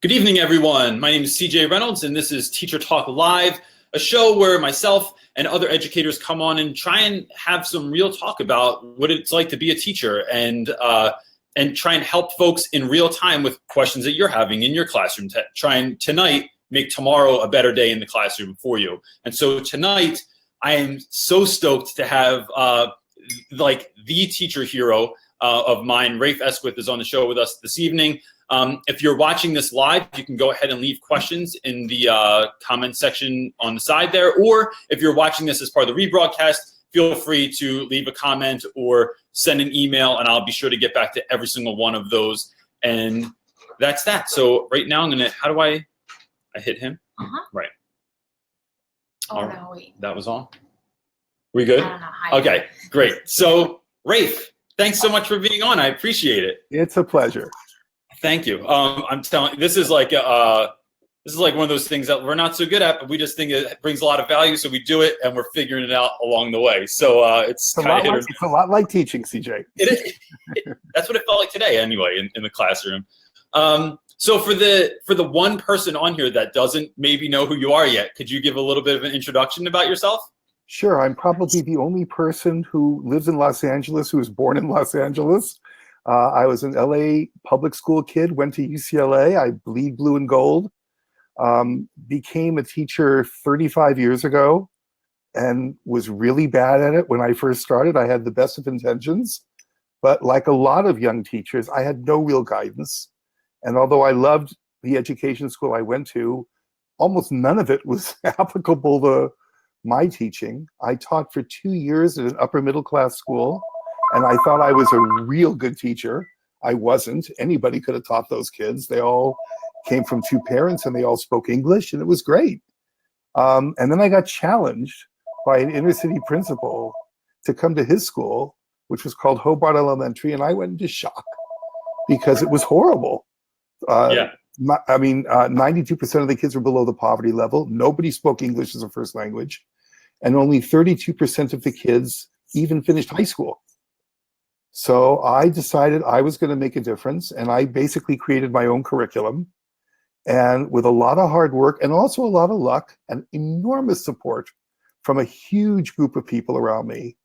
Good evening, everyone. My name is CJ Reynolds, and this is Teacher Talk Live, a show where myself and other educators come on and try and have some real talk about what it's like to be a teacher and try and help folks in real time with questions that you're having in your classroom. Try and tonight make tomorrow a better day in the classroom for you. And so tonight, I am so stoked to have the teacher hero of mine, Rafe Esquith, is on the show with us this evening. If you're watching this live, you can go ahead and leave questions in the comment section on the side there. Or if you're watching this as part of the rebroadcast, feel free to leave a comment or send an email, and I'll be sure to get back to every single one of those. And that's that. So right now, I'm gonna. How do I hit him? Right. Oh, no, wait. That was on. We good? I don't know. Hi. Okay, great. So Rafe, thanks so much for being on. I appreciate it. It's a pleasure. Thank you. I'm telling you, this is like one of those things that we're not so good at, but we just think it brings a lot of value, so we do it, and we're figuring it out along the way. So it's a lot like teaching, CJ. That's what it felt like today, anyway, in the classroom. So for the one person on here that doesn't maybe know who you are yet, could you give a little bit of an introduction about yourself? Sure. I'm probably the only person who lives in Los Angeles who was born in Los Angeles. I was an LA public school kid, went to UCLA. I bleed blue and gold. Became a teacher 35 years ago and was really bad at it when I first started. I had the best of intentions, but like a lot of young teachers, I had no real guidance. And although I loved the education school I went to, almost none of it was applicable to my teaching. I taught for 2 years at an upper middle class school, and I thought I was a real good teacher. I wasn't. Anybody could have taught those kids. They all came from two parents and they all spoke English, and it was great. And then I got challenged by an inner city principal to come to his school, which was called Hobart Elementary, and I went into shock because it was horrible. 92% of the kids were below the poverty level. Nobody spoke English as a first language, and only 32% of the kids even finished high school. So I decided I was going to make a difference, and I basically created my own curriculum. And with a lot of hard work and also a lot of luck and enormous support from a huge group of people around me,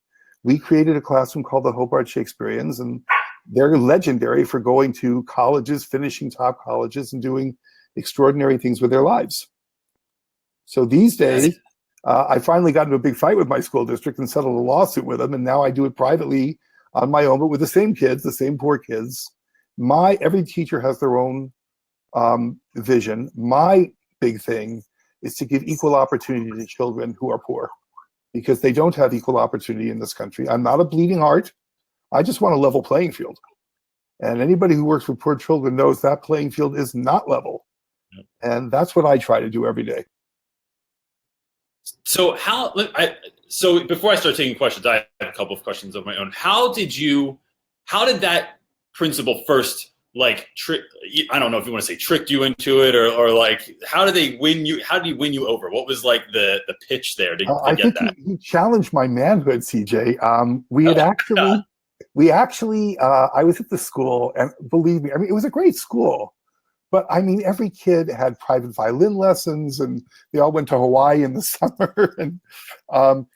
we created a classroom called the Hobart Shakespeareans, and they're legendary for going to colleges, finishing top colleges, and doing extraordinary things with their lives. So these days, I finally got into a big fight with my school district and settled a lawsuit with them, and now I do it privately on my own, but with the same kids, the same poor kids. Every teacher has their own vision. My big thing is to give equal opportunity to children who are poor, because they don't have equal opportunity in this country. I'm not a bleeding heart. I just want a level playing field. And anybody who works with poor children knows that playing field is not level. And that's what I try to do every day. So before I start taking questions, I have a couple of questions of my own. How did that principal first trick? I don't know if you want to say tricked you into it, or how did he win you over? What was the pitch there to I get think that? He challenged my manhood, CJ. I was at the school, and believe me, it was a great school. But every kid had private violin lessons, and they all went to Hawaii in the summer. And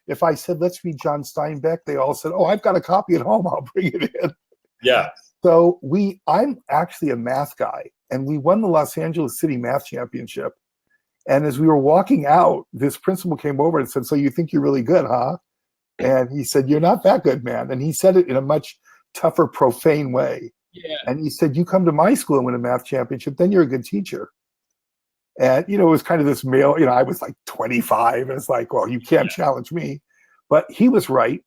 if I said, let's read John Steinbeck, they all said, oh, I've got a copy at home, I'll bring it in. Yeah. So I'm actually a math guy, and we won the Los Angeles City Math Championship. And as we were walking out, this principal came over and said, so you think you're really good, huh? And he said, you're not that good, man. And he said it in a much tougher, profane way. Yeah. And he said, you come to my school and win a math championship, then you're a good teacher. And, it was kind of this male, I was 25. And it's well, you can't challenge me. But he was right.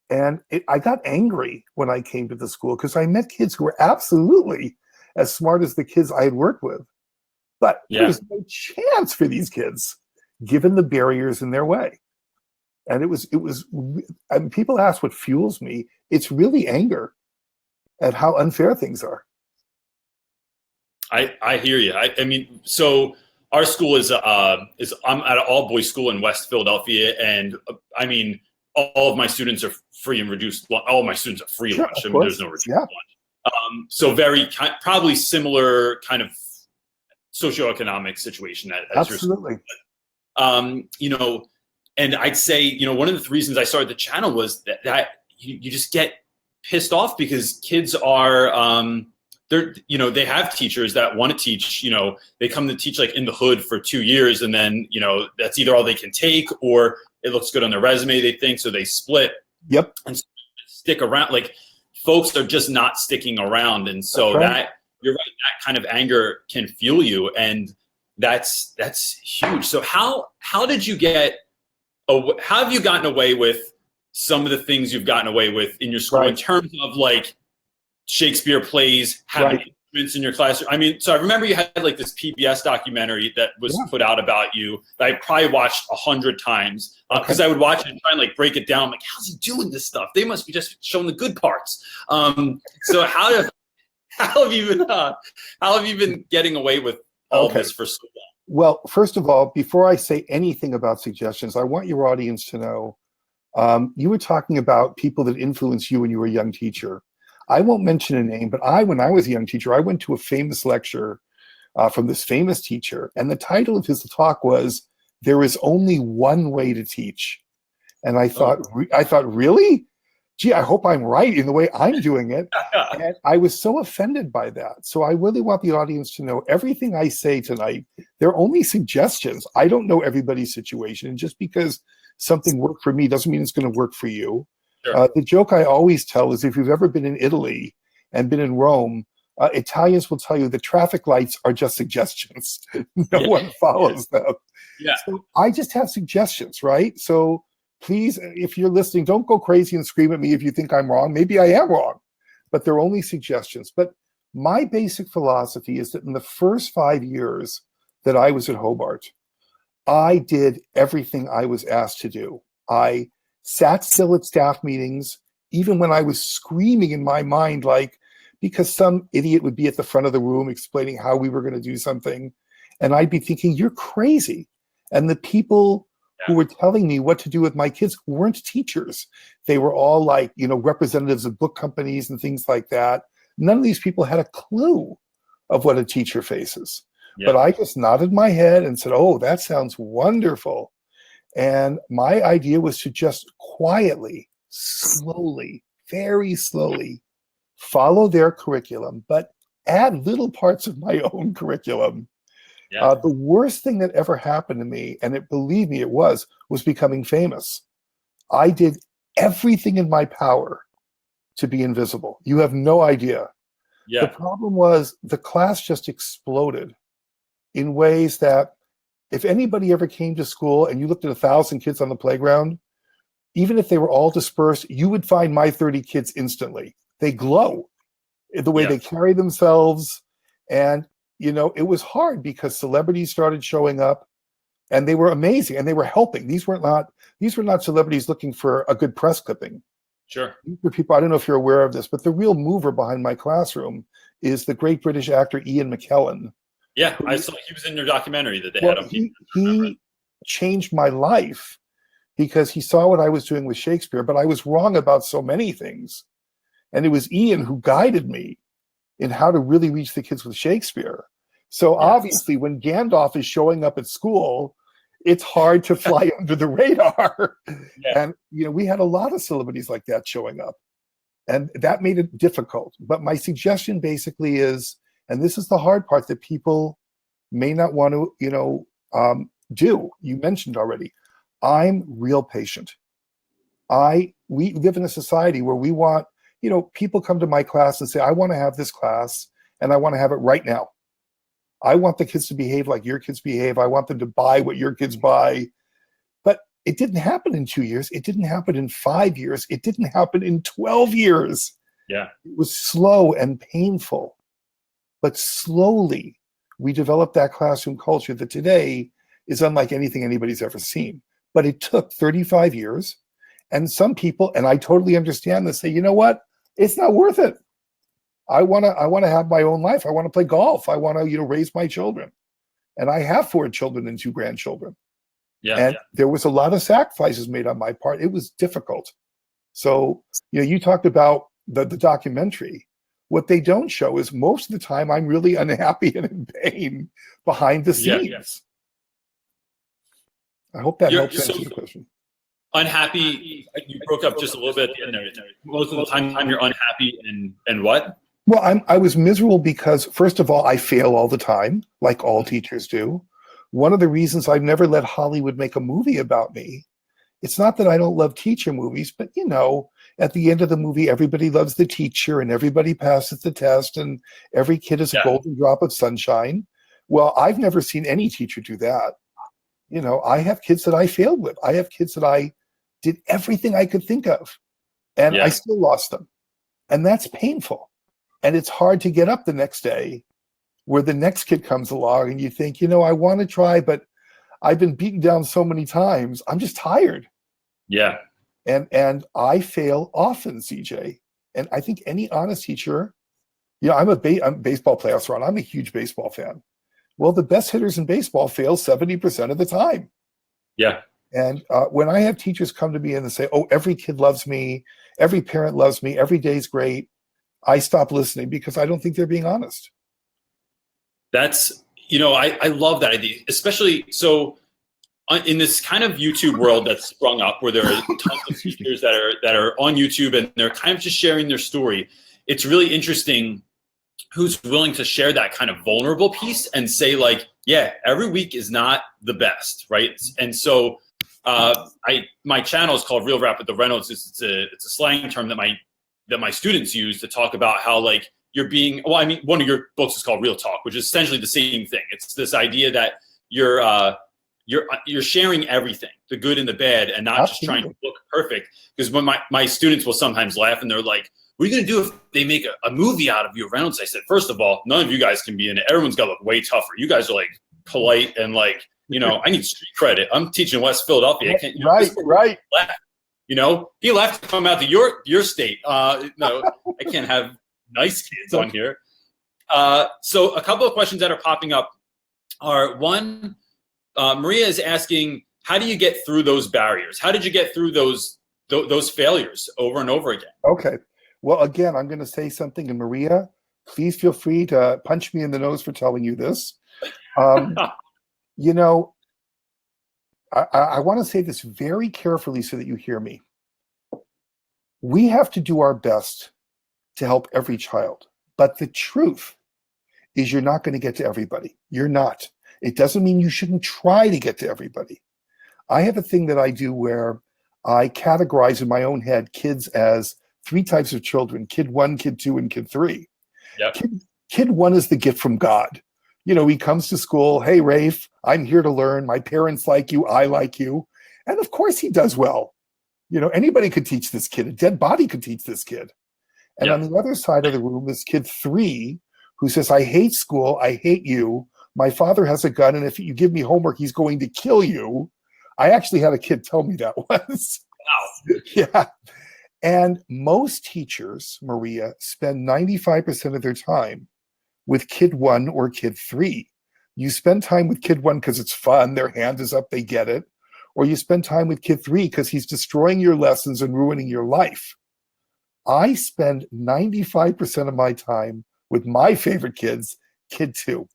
And I got angry when I came to the school because I met kids who were absolutely as smart as the kids I had worked with. But there was no chance for these kids, given the barriers in their way. And it was, and people ask what fuels me. It's really anger at how unfair things are. I hear you. So our school is I'm at an all boys school in West Philadelphia, and all of my students are free and reduced. All of my students are free lunch. There's no reduced lunch. So very probably similar kind of socioeconomic situation as your school. Absolutely. You know, and I'd say, you know, one of the reasons I started the channel was that you just get pissed off because kids are, they're, you know, they have teachers that want to teach, you know, they come to teach like in the hood for 2 years, and then, you know, that's either all they can take or it looks good on their resume, they think, so they split. Yep. And stick around. Like, folks are just not sticking around. And so right. that, you're right, that kind of anger can fuel you. And that's huge. So how did you how have you gotten away with some of the things you've gotten away with in your school in terms of like Shakespeare plays, having instruments in your classroom? I mean, so I remember you had like this PBS documentary that was put out about you that I probably watched 100 times because I would watch it and try and like break it down. I'm like, how's he doing this stuff? They must be just showing the good parts. So how have you been getting away with all this for so long? Well, first of all, before I say anything about suggestions, I want your audience to know, you were talking about people that influenced you when you were a young teacher. I won't mention a name, but when I was a young teacher, I went to a famous lecture from this famous teacher, and the title of his talk was, "There is only one way to teach." And I thought, really? Gee, I hope I'm right in the way I'm doing it. And I was so offended by that. So I really want the audience to know everything I say tonight, they're only suggestions. I don't know everybody's situation. And just because something worked for me doesn't mean it's going to work for you. Sure. The joke I always tell is if you've ever been in Italy and been in Rome, Italians will tell you the traffic lights are just suggestions. No one follows them. Yeah. So I just have suggestions, right? So please, if you're listening, don't go crazy and scream at me if you think I'm wrong. Maybe I am wrong, but they're only suggestions. But my basic philosophy is that in the first 5 years that I was at Hobart, I did everything I was asked to do. I sat still at staff meetings, even when I was screaming in my mind, like, because some idiot would be at the front of the room explaining how we were going to do something. And I'd be thinking, you're crazy. And the people who were telling me what to do with my kids weren't teachers. They were all like, you know, representatives of book companies and things like that. None of these people had a clue of what a teacher faces. Yeah. But I just nodded my head and said, oh, that sounds wonderful. And my idea was to just quietly, slowly, very slowly follow their curriculum, but add little parts of my own curriculum. Yeah. The worst thing that ever happened to me, and believe me, it was becoming famous. I did everything in my power to be invisible. You have no idea. Yeah. The problem was the class just exploded in ways that if anybody ever came to school and you looked at 1,000 kids on the playground, even if they were all dispersed, you would find my 30 kids instantly. They glow in the way they carry themselves. And you know, it was hard because celebrities started showing up and they were amazing and they were helping. These were not celebrities looking for a good press clipping. Sure. These were people, I don't know if you're aware of this, but the real mover behind my classroom is the great British actor Ian McKellen. Yeah, I saw he was in your documentary that they had on. He changed my life because he saw what I was doing with Shakespeare, but I was wrong about so many things. And it was Ian who guided me in how to really reach the kids with Shakespeare. So obviously when Gandalf is showing up at school, it's hard to fly under the radar. Yeah. And, you know, we had a lot of celebrities like that showing up and that made it difficult. But my suggestion basically is, and this is the hard part that people may not want to, you know, do, you mentioned already, I'm real patient. We live in a society where we want, you know, people come to my class and say, I want to have this class and I want to have it right now. I want the kids to behave like your kids behave. I want them to buy what your kids buy. But it didn't happen in 2 years. It didn't happen in 5 years. It didn't happen in 12 years. Yeah. It was slow and painful. But slowly, we developed that classroom culture that today is unlike anything anybody's ever seen. But it took 35 years. And some people, and I totally understand this, say, you know what? It's not worth it. I want to have my own life. I want to play golf. I want to, you know, raise my children. And I have 4 children and 2 grandchildren. Yeah. And there was a lot of sacrifices made on my part. It was difficult. So, you know, you talked about the documentary. What they don't show is most of the time I'm really unhappy and in pain behind the scenes. Yeah. I hope that helps So answer the question. unhappy, you broke up just a little bit at the end there. Most of the time you're unhappy and what? Well, I was miserable because, first of all, I fail all the time, like all teachers do. One of the reasons I've never let Hollywood make a movie about me, it's not that I don't love teacher movies, but, you know, at the end of the movie, everybody loves the teacher and everybody passes the test and every kid is a golden drop of sunshine. Well, I've never seen any teacher do that. You know, I have kids that I failed with. I have kids that I did everything I could think of, and I still lost them. And that's painful. And it's hard to get up the next day where the next kid comes along and you think, you know, I want to try, but I've been beaten down so many times. I'm just tired. Yeah. And I fail often, CJ. And I think any honest teacher, you know, I'm a baseball player, so I'm a huge baseball fan. Well, the best hitters in baseball fail 70% of the time. Yeah. And when I have teachers come to me and they say, oh, every kid loves me, every parent loves me, every day's great, I stop listening because I don't think they're being honest. That's, you know, I love that idea, especially so in this kind of YouTube world that's sprung up where there are tons of teachers that are on YouTube and they're kind of just sharing their story. It's really interesting who's willing to share that kind of vulnerable piece and say like, yeah, every week is not the best, right? And so my channel is called Real Rap With Reynolds. It's a slang term that my students use to talk about how like you're being, well, I mean, one of your books is called Real Talk, which is essentially the same thing. It's this idea that you're sharing everything, the good and the bad, and not just trying to look perfect. Because when my students will sometimes laugh and they're like, what are you going to do if they make a movie out of you, Reynolds? I said, first of all, none of you guys can be in it. Everyone's got to look way tougher. You guys are like polite and like, you know, I need street credit. I'm teaching West Philadelphia. I can't, you know, right. You know, he left to come out to your state. No, I can't have nice kids on here. So a couple of questions that are popping up are one, Maria is asking, how do you get through those barriers? How did you get through those failures over and over again? Okay. Well, again, I'm going to say something, and Maria, please feel free to punch me in the nose for telling you this. You know, I want to say this very carefully so that you hear me. We have to do our best to help every child. But the truth is you're not going to get to everybody. You're not. It doesn't mean you shouldn't try to get to everybody. I have a thing that I do where I categorize in my own head kids as 3 types of children: kid 1, kid 2, and kid 3. Yep. Kid 1 is the gift from God. You know, he comes to school, hey, Rafe, I'm here to learn. My parents like you. I like you. And of course he does well. You know, anybody could teach this kid. A dead body could teach this kid. And on the other side of the room is kid 3, who says, I hate school. I hate you. My father has a gun, and if you give me homework, he's going to kill you. I actually had a kid tell me that once. Wow. Yeah. And most teachers, Maria, spend 95% of their time with kid 1 or kid 3. You spend time with kid 1 because it's fun, their hand is up, they get it. Or you spend time with kid 3 because he's destroying your lessons and ruining your life. I spend 95% of my time with my favorite kids, kid 2.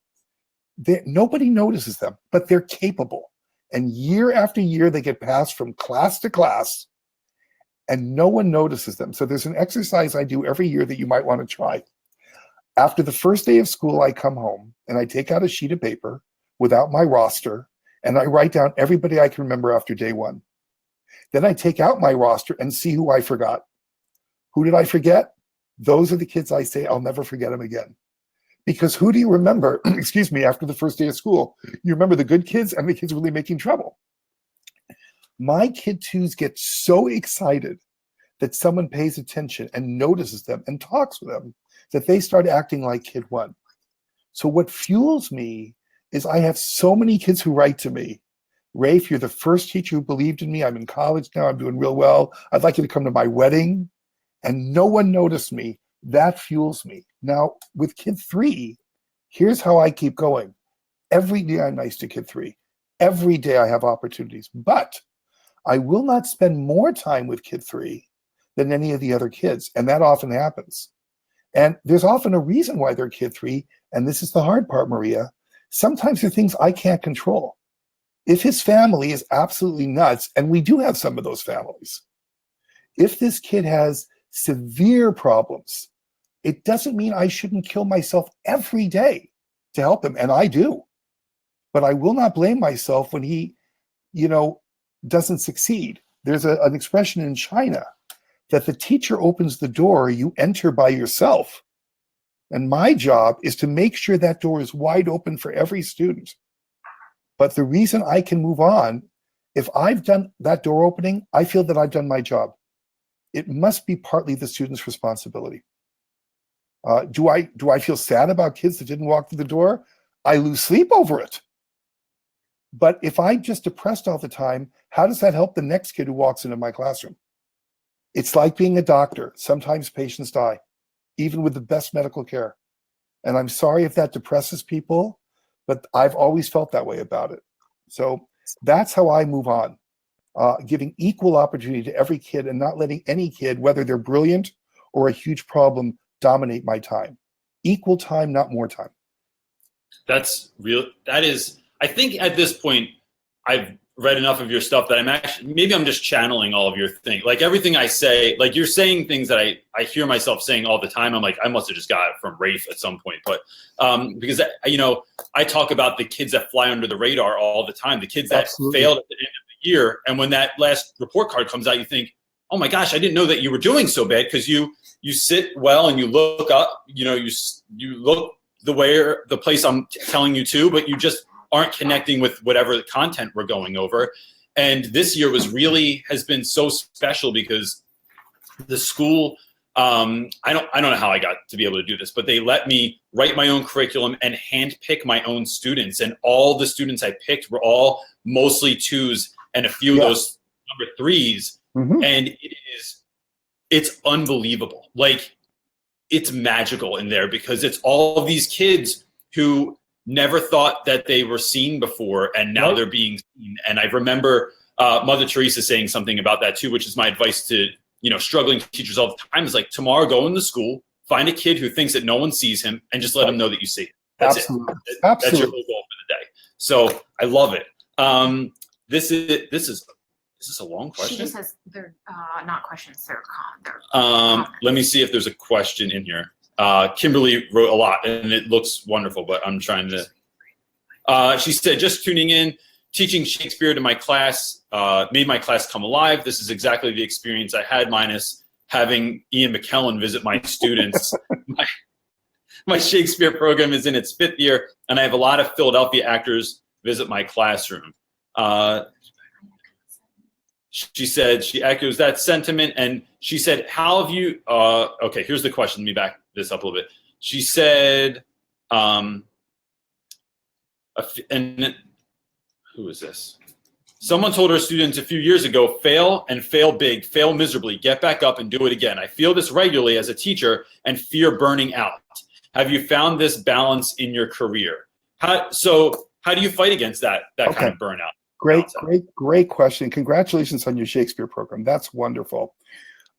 Nobody notices them, but they're capable. And year after year, they get passed from class to class, and no one notices them. So there's an exercise I do every year that you might want to try. After the first day of school, I come home and I take out a sheet of paper without my roster, and I write down everybody I can remember after day 1. Then I take out my roster and see who I forgot. Who did I forget? Those are the kids I say I'll never forget them again. Because who do you remember, excuse me, after the first day of school? You remember the good kids and the kids really making trouble. My kid 2s get so excited that someone pays attention and notices them and talks with them that they start acting like kid 1. So what fuels me is I have so many kids who write to me, Rafe, you're the first teacher who believed in me. I'm in college now. I'm doing real well. I'd like you to come to my wedding. And no one noticed me. That fuels me. Now, with kid 3, here's how I keep going. Every day I'm nice to kid 3. Every day I have opportunities. But I will not spend more time with kid 3 than any of the other kids. And that often happens. And there's often a reason why they're kid 3. And this is the hard part, Maria. Sometimes there are things I can't control. If his family is absolutely nuts, and we do have some of those families, if this kid has severe problems, it doesn't mean I shouldn't kill myself every day to help him. And I do. But I will not blame myself when he, doesn't succeed. There's an expression in China that the teacher opens the door, you enter by yourself. And my job is to make sure that door is wide open for every student. But the reason I can move on, if I've done that door opening, I feel that I've done my job. It must be partly the student's responsibility. Do I feel sad about kids that didn't walk through the door? I lose sleep over it. But if I'm just depressed all the time, how does that help the next kid who walks into my classroom? It's like being a doctor. Sometimes patients die, even with the best medical care. And I'm sorry if that depresses people, but I've always felt that way about it. So that's how I move on, giving equal opportunity to every kid and not letting any kid, whether they're brilliant or a huge problem, dominate my time. Equal time, not more time. That's real. That is, I think at this point, I've read enough of your stuff that I'm just channeling all of your things. Like everything I say, like you're saying things that I hear myself saying all the time. I'm like, I must have just got it from Rafe at some point. But because, I talk about the kids that fly under the radar all the time, the kids that failed at the end of the year. And when that last report card comes out, you think, oh my gosh, I didn't know that you were doing so bad, because you sit well and you look up, you look the place I'm telling you to, but you just aren't connecting with whatever the content we're going over. And this year has been so special because the school, I don't know how I got to be able to do this, but they let me write my own curriculum and hand pick my own students. And all the students I picked were all mostly 2s and a few of those number 3s. Mm-hmm. And it's unbelievable. Like, it's magical in there because it's all of these kids who never thought that they were seen before, and now they're being seen. And I remember Mother Teresa saying something about that too, which is my advice to struggling teachers all the time, is like, tomorrow go into school, find a kid who thinks that no one sees him, and just let him know that you see it. That's Absolutely. it. Absolutely. That's your whole goal for the day. So I love it. This is a long question. She just says they're not questions, they're let me see if there's a question in here. Kimberly wrote a lot and it looks wonderful, but I'm trying to, she said, just tuning in, teaching Shakespeare to my class, made my class come alive. This is exactly the experience I had, minus having Ian McKellen visit my students. My Shakespeare program is in its 5th year, and I have a lot of Philadelphia actors visit my classroom. She said she echoes that sentiment, and she said, how have you, okay, here's the question. Let me back this up a little bit. She said, and who is this? Someone told her students a few years ago, fail and fail big, fail miserably, get back up and do it again. I feel this regularly as a teacher and fear burning out. Have you found this balance in your career? How do you fight against that kind of burnout? Great question. Congratulations on your Shakespeare program. That's wonderful.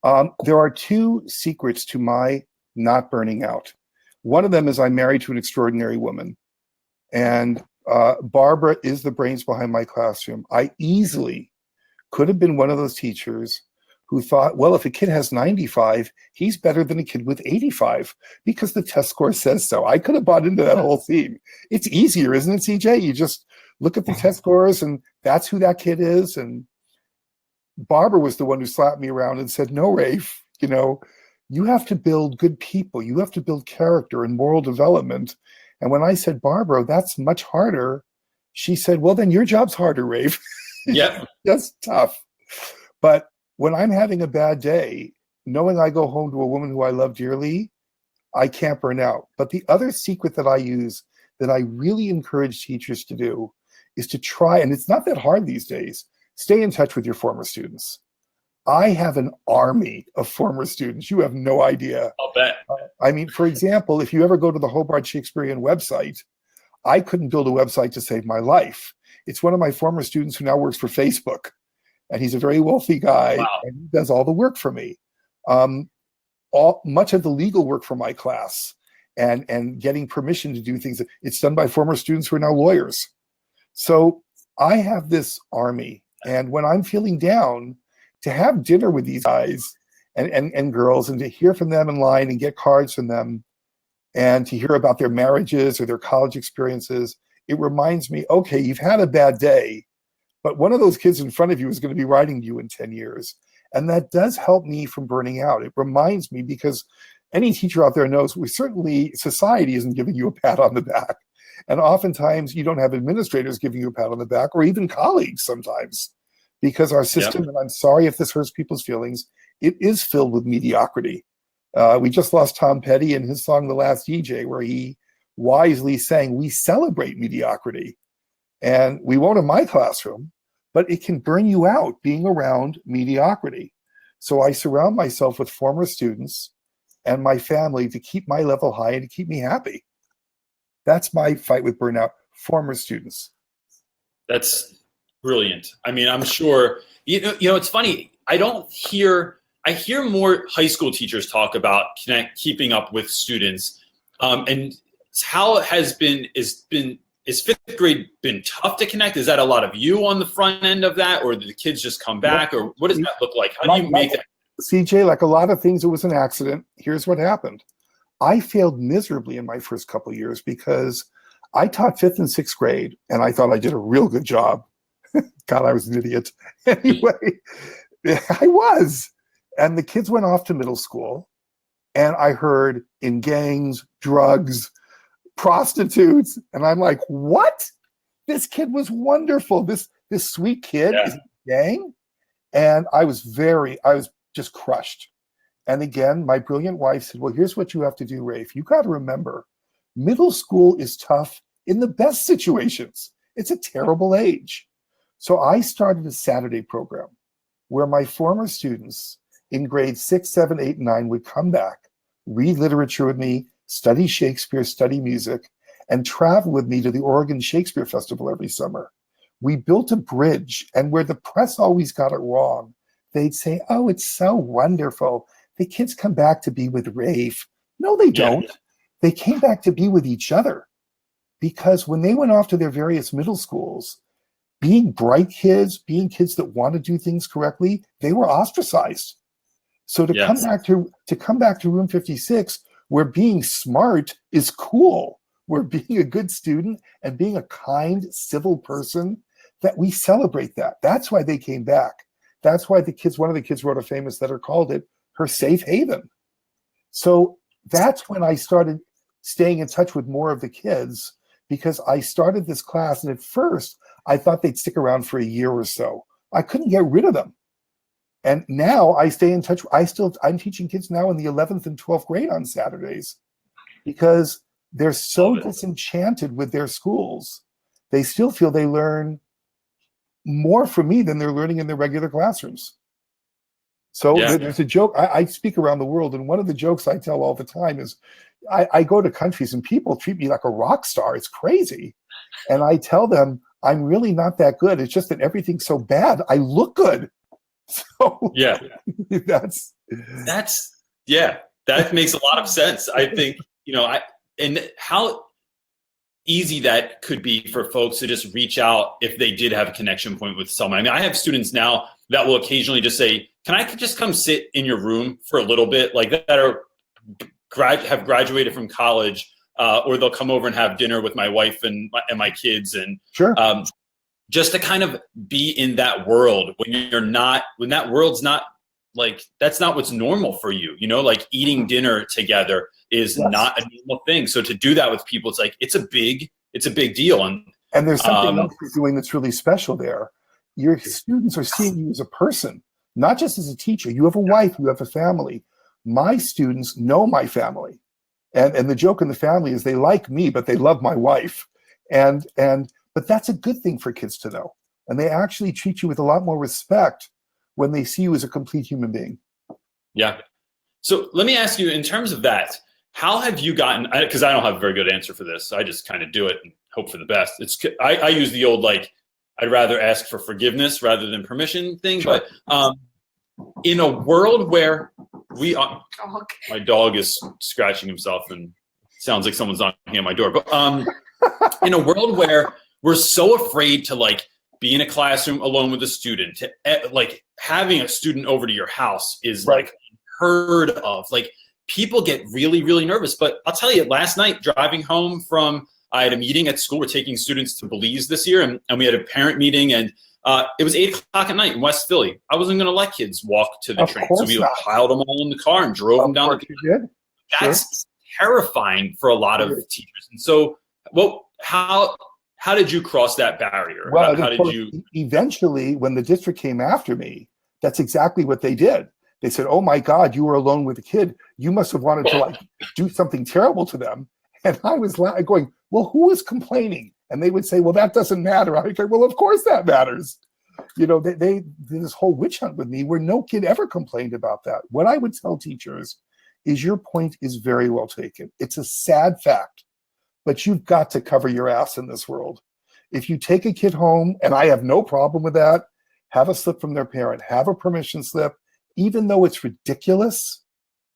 There are 2 secrets to my not burning out. One of them is I'm married to an extraordinary woman. And Barbara is the brains behind my classroom. I easily could have been one of those teachers who thought, well, if a kid has 95, he's better than a kid with 85 because the test score says so. I could have bought into that whole theme. It's easier, isn't it, CJ? You just look at the test scores and that's who that kid is. And Barbara was the one who slapped me around and said, no, Rafe, you have to build good people. You have to build character and moral development. And when I said, Barbara, that's much harder, she said, well, then your job's harder, Rafe. Yeah. That's tough. But when I'm having a bad day, knowing I go home to a woman who I love dearly, I can't burn out. But the other secret that I use that I really encourage teachers to do is to try, and it's not that hard these days, stay in touch with your former students. I have an army of former students. You have no idea. I'll bet. I mean, for example, if you ever go to the Hobart Shakespearean website, I couldn't build a website to save my life. It's one of my former students who now works for Facebook. And he's a very wealthy guy. Wow. And he does all the work for me. much of the legal work for my class and getting permission to do things. It's done by former students who are now lawyers. So I have this army, and when I'm feeling down, to have dinner with these guys and girls and to hear from them in line and get cards from them and to hear about their marriages or their college experiences, it reminds me, okay, you've had a bad day, but one of those kids in front of you is going to be writing to you in 10 years. And that does help me from burning out. It reminds me, because any teacher out there knows society isn't giving you a pat on the back. And oftentimes you don't have administrators giving you a pat on the back, or even colleagues sometimes, because our system, and I'm sorry if this hurts people's feelings, it is filled with mediocrity. We just lost Tom Petty in his song, The Last DJ, where he wisely sang, we celebrate mediocrity. And we won't in my classroom, but it can burn you out being around mediocrity. So I surround myself with former students and my family to keep my level high and to keep me happy. That's my fight with burnout, former students. That's brilliant. I mean, I'm sure, you know, it's funny. I hear more high school teachers talk about keeping up with students. And how is fifth grade been tough to connect? Is that a lot of you on the front end of that, or do the kids just come back, or what does that look like? How do you make that? CJ, like a lot of things, it was an accident. Here's what happened. I failed miserably in my first couple of years because I taught 5th and 6th grade, and I thought I did a real good job. God, I was an idiot. Anyway, I was. And the kids went off to middle school, and I heard in gangs, drugs, prostitutes, and I'm like, what? This kid was wonderful. This sweet kid is in a gang? And I was just crushed. And again, my brilliant wife said, well, here's what you have to do, Rafe. You got to remember, middle school is tough in the best situations. It's a terrible age. So I started a Saturday program where my former students in grades 6, 7, 8, and 9 would come back, read literature with me, study Shakespeare, study music, and travel with me to the Oregon Shakespeare Festival every summer. We built a bridge, and where the press always got it wrong, they'd say, oh, it's so wonderful. The kids come back to be with Rafe. No, they don't. They came back to be with each other, because when they went off to their various middle schools, being bright kids, being kids that want to do things correctly, they were ostracized. So to come back to room 56, where being smart is cool, where being a good student and being a kind, civil person, that we celebrate that. That's why they came back. That's why one of the kids wrote a famous letter, called it her safe haven. So that's when I started staying in touch with more of the kids, because I started this class, and at first I thought they'd stick around for a year or so. I couldn't get rid of them. And now I stay in touch. I'm teaching kids now in the 11th and 12th grade on Saturdays, because they're so disenchanted with their schools. They still feel they learn more from me than they're learning in their regular classrooms. So there's a joke. I speak around the world, and one of the jokes I tell all the time is I go to countries and people treat me like a rock star. It's crazy. And I tell them, I'm really not that good. It's just that everything's so bad. I look good. So that makes a lot of sense. I think, and how easy that could be for folks to just reach out if they did have a connection point with someone. I mean, I have students now that will occasionally just say, can I just come sit in your room for a little bit, like that have graduated from college, or they'll come over and have dinner with my wife and my kids, and just to kind of be in that world when that world's not like, that's not what's normal for you, like eating dinner together is not a normal thing. So to do that with people, it's like, it's a big deal. And there's something else you're doing that's really special there. Your students are seeing you as a person, not just as a teacher. You have a wife, you have a family. My students know my family. And the joke in the family is they like me, but they love my wife. But that's a good thing for kids to know. And they actually treat you with a lot more respect when they see you as a complete human being. Yeah. So let me ask you, in terms of that, how have you gotten, because I don't have a very good answer for this. I just kind of do it and hope for the best. I use the old, I'd rather ask for forgiveness rather than permission thing. Sure. But in a world where Dog. my dog is scratching himself and sounds like someone's knocking on my door. But in a world where we're so afraid to like be in a classroom alone with a student, to like having a student over to your house is Right. like unheard of. Like people get really, really nervous. But I'll tell you, last night driving home from, I had a meeting at school. We're taking students to Belize this year, and we had a parent meeting, and it was 8 o'clock at night in West Philly. I wasn't going to let kids walk to the Of train, course so we not. piled them all in the car and drove them Of down. course you did. That's terrifying for a lot of teachers. And so, how did you cross that barrier? Well, how did you? Eventually, when the district came after me, that's exactly what they did. They said, "Oh my God, you were alone with a kid. You must have wanted to like do something terrible to them." And I was going, "Well, who is complaining?" And they would say, "Well, that doesn't matter." I would go, "Well, of course that matters." You know, they did this whole witch hunt with me where no kid ever complained about that. What I would tell teachers is your point is very well taken. It's a sad fact, but you've got to cover your ass in this world. If you take a kid home, and I have no problem with that, have a slip from their parent, have a permission slip, even though it's ridiculous,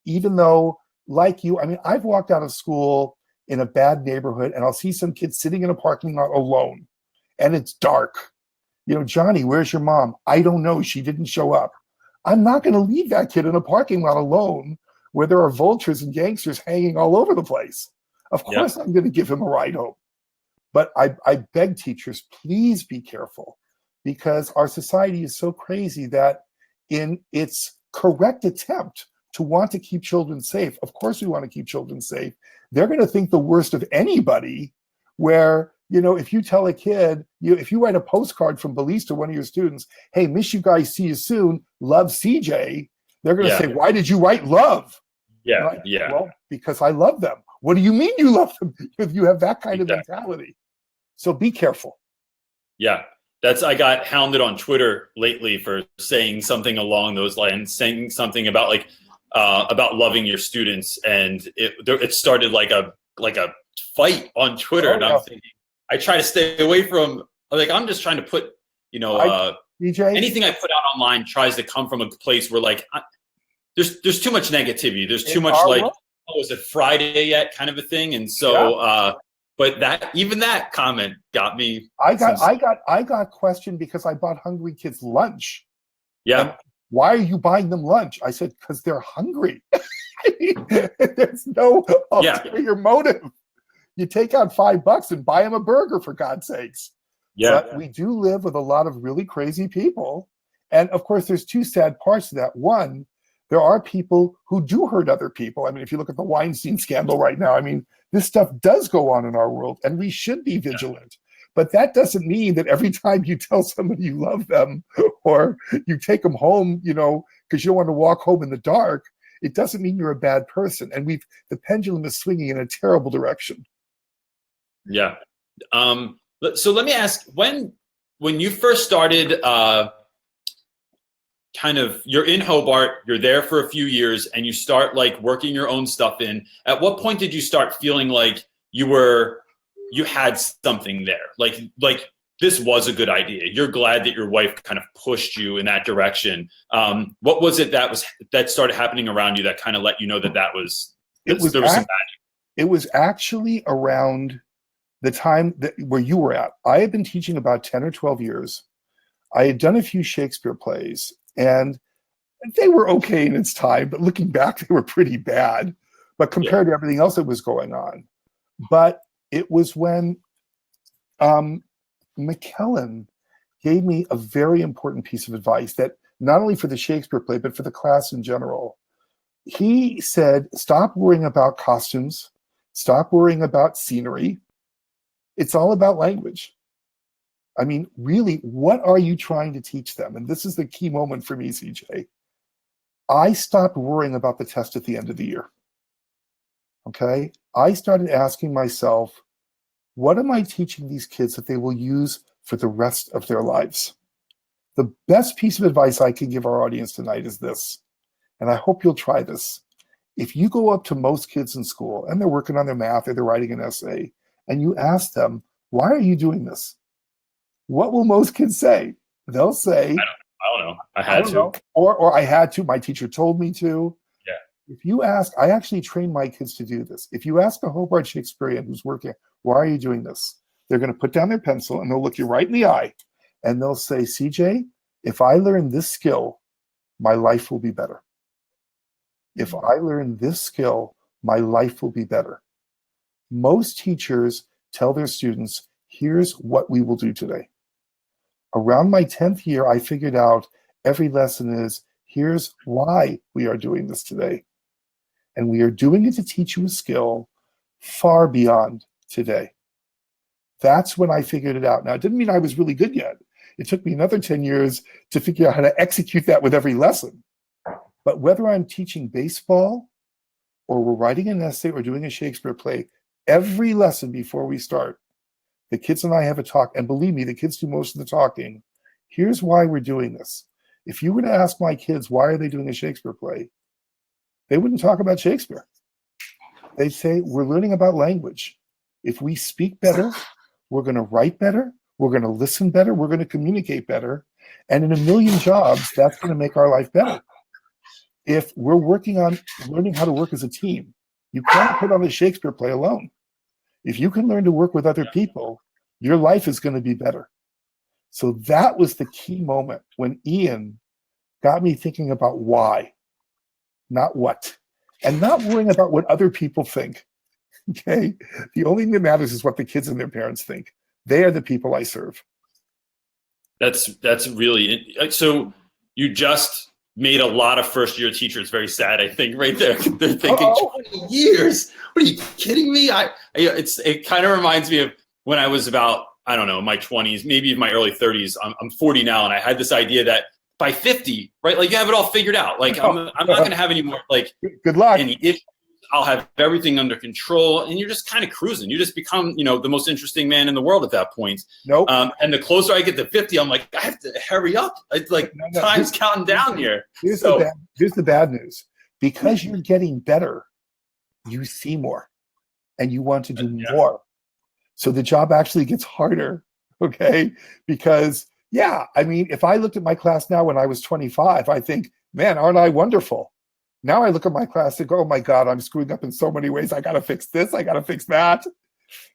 even though, like you, I mean, I've walked out of school in a bad neighborhood and I'll see some kid sitting in a parking lot alone and it's dark. You know, "Johnny, where's your mom?" "I don't know. She didn't show up." I'm not going to leave that kid in a parking lot alone where there are vultures and gangsters hanging all over the place. Of course, I'm going to give him a ride home. But I beg teachers, please be careful, because our society is so crazy that in its correct attempt to want to keep children safe, of course we want to keep children safe, they're going to think the worst of anybody where, you know, if you tell a kid, if you write a postcard from Belize to one of your students, "Hey, miss you guys, see you soon, love CJ," they're going to say, "Why did you write love?" Well, because I love them. "What do you mean you love them?" If you have that kind of mentality. So be careful. Yeah. I got hounded on Twitter lately for saying something along those lines, saying something about like about loving your students, and it started like a fight on Twitter, and I'm thinking, I try to stay away from, like, I'm just trying to put, you know, DJ, anything I put out online tries to come from a place where like there's too much negativity, there's too much like, "Oh, is it Friday yet?" kind of a thing, and so but even that comment got me. I got questioned because I bought hungry kids lunch. Yeah. And why are you buying them lunch? I said, because they're hungry. I mean, there's no ulterior motive. You take out $5 and buy them a burger, for God's sakes. Yeah. But we do live with a lot of really crazy people. And of course, there's two sad parts to that. One, there are people who do hurt other people. I mean, if you look at the Weinstein scandal right now, I mean, this stuff does go on in our world, and we should be vigilant. But that doesn't mean that every time you tell somebody you love them or you take them home, you know, because you don't want to walk home in the dark, it doesn't mean you're a bad person. And the pendulum is swinging in a terrible direction. Yeah. So let me ask, when you first started, kind of, you're in Hobart, you're there for a few years, and you start like working your own stuff in. At what point did you start feeling like you had something there? Like this was a good idea. You're glad that your wife kind of pushed you in that direction. What was it that started happening around you that kind of let you know that was there was some magic? It was actually around the time where you were at. I had been teaching about 10 or 12 years. I had done a few Shakespeare plays, and they were okay in its time, but looking back, they were pretty bad. But compared to everything else that was going on. But it was when McKellen gave me a very important piece of advice that not only for the Shakespeare play, but for the class in general. He said, stop worrying about costumes, stop worrying about scenery. It's all about language. I mean, really, what are you trying to teach them? And this is the key moment for me, CJ. I stopped worrying about the test at the end of the year. Okay? I started asking myself, what am I teaching these kids that they will use for the rest of their lives? The best piece of advice I can give our audience tonight is this, and I hope you'll try this. If you go up to most kids in school and they're working on their math or they're writing an essay, and you ask them, why are you doing this? What will most kids say? They'll say, I don't know. I had to. Or I had to. My teacher told me to. Yeah. If you ask, I actually train my kids to do this. If you ask a Hobart Shakespearean who's working, why are you doing this? They're going to put down their pencil and they'll look you right in the eye and they'll say, CJ, if I learn this skill, my life will be better. If I learn this skill, my life will be better. Most teachers tell their students, here's what we will do today. Around my 10th year, I figured out every lesson is, here's why we are doing this today. And we are doing it to teach you a skill far beyond today. That's when I figured it out. Now, it didn't mean I was really good yet. It took me another 10 years to figure out how to execute that with every lesson. But whether I'm teaching baseball or we're writing an essay or doing a Shakespeare play, every lesson before we start, the kids and I have a talk. And believe me, the kids do most of the talking. Here's why we're doing this. If you were to ask my kids, why are they doing a Shakespeare play? They wouldn't talk about Shakespeare. They'd say, we're learning about language. If we speak better, we're going to write better, we're going to listen better, we're going to communicate better. And in a million jobs, that's going to make our life better. If we're working on learning how to work as a team, you can't put on a Shakespeare play alone. If you can learn to work with other people, your life is going to be better. So that was the key moment when Ian got me thinking about why, not what, and not worrying about what other people think. Okay? The only thing that matters is what the kids and their parents think. They are the people I serve. That's really, so you just made a lot of first-year teachers very sad, I think, right there. They're thinking, 20 years? What are you kidding me? It kind of reminds me of when I was about, I don't know, my 20s, maybe in my early 30s. I'm 40 now, and I had this idea that by 50, right, like you have it all figured out. Like I'm not going to have any more, like, good luck. Any issues. I'll have everything under control, and you're just kind of cruising. You just become, the most interesting man in the world at that point. Nope. And the closer I get to 50, I'm like, I have to hurry up. It's like time's counting down here. Here's the bad news. Because you're getting better, you see more, and you want to do more. So the job actually gets harder, okay? Because, if I looked at my class now when I was 25, I think, man, aren't I wonderful? Now I look at my class and go, oh my God, I'm screwing up in so many ways. I got to fix this. I got to fix that.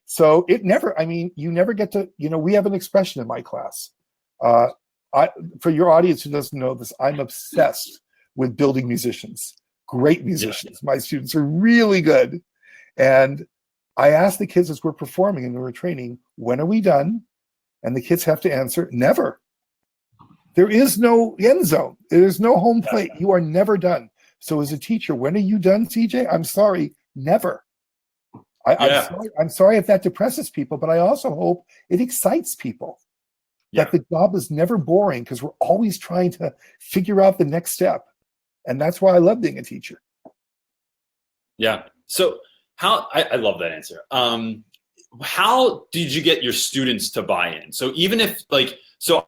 So you never get to, we have an expression in my class. For your audience who doesn't know this, I'm obsessed with building musicians, great musicians. My students are really good. And I ask the kids as we're performing and we're training, when are we done? And the kids have to answer, never. There is no end zone. There is no home plate. You are never done. So as a teacher, when are you done, CJ? I'm sorry, never. I'm sorry if that depresses people, but I also hope it excites people. That the job is never boring because we're always trying to figure out the next step. And that's why I love being a teacher. Yeah. So I love that answer. How did you get your students to buy in? So even if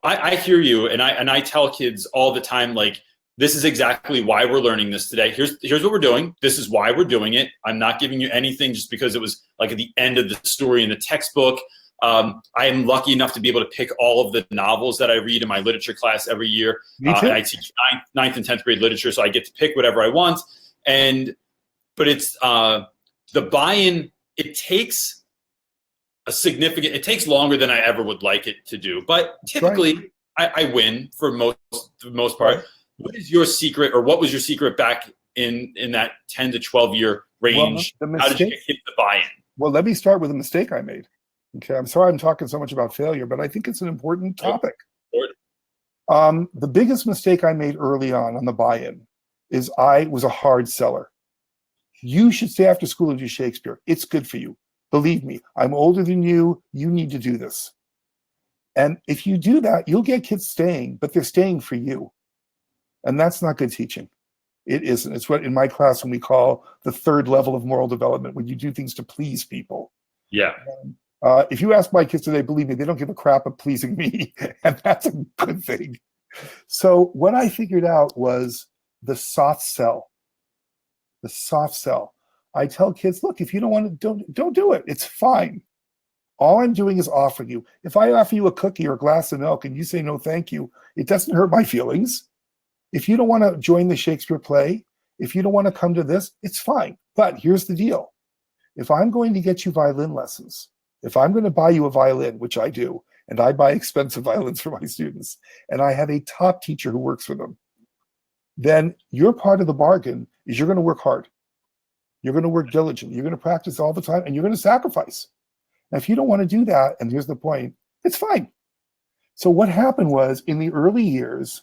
I hear you and I tell kids all the time, like, this is exactly why we're learning this today. Here's what we're doing. This is why we're doing it. I'm not giving you anything just because it was like at the end of the story in the textbook. I am lucky enough to be able to pick all of the novels that I read in my literature class every year. Me too. And I teach ninth and 10th grade literature, so I get to pick whatever I want. But it's the buy-in, it takes longer than I ever would like it to do. But typically I win for the most part. Right. What is your secret, or what was your secret back in that 10 to 12 year range? Well, how did you get the buy-in? Well, let me start with a mistake I made. Okay, I'm sorry I'm talking so much about failure, but I think it's an important topic. The biggest mistake I made early on the buy-in is I was a hard seller. You should stay after school and do Shakespeare. It's good for you. Believe me, I'm older than you. You need to do this. And if you do that, you'll get kids staying, but they're staying for you. And that's not good teaching. It isn't. It's what in my class when we call the third level of moral development, when you do things to please people. Yeah. If you ask my kids today, believe me, they don't give a crap of pleasing me. And that's a good thing. So what I figured out was the soft sell. The soft sell. I tell kids, look, if you don't want to, don't do it. It's fine. All I'm doing is offering you. If I offer you a cookie or a glass of milk and you say no, thank you, it doesn't hurt my feelings. If you don't want to join the Shakespeare play If you don't want to come to this, it's fine. But here's the deal. If I'm going to get you violin lessons, if I'm going to buy you a violin, which I do, and I buy expensive violins for my students, and I have a top teacher who works for them, then your part of the bargain is you're going to work hard. You're going to work diligently. You're going to practice all the time, and you're going to sacrifice. Now, if you don't want to do that, and here's the point, it's fine. So what happened was, in the early years,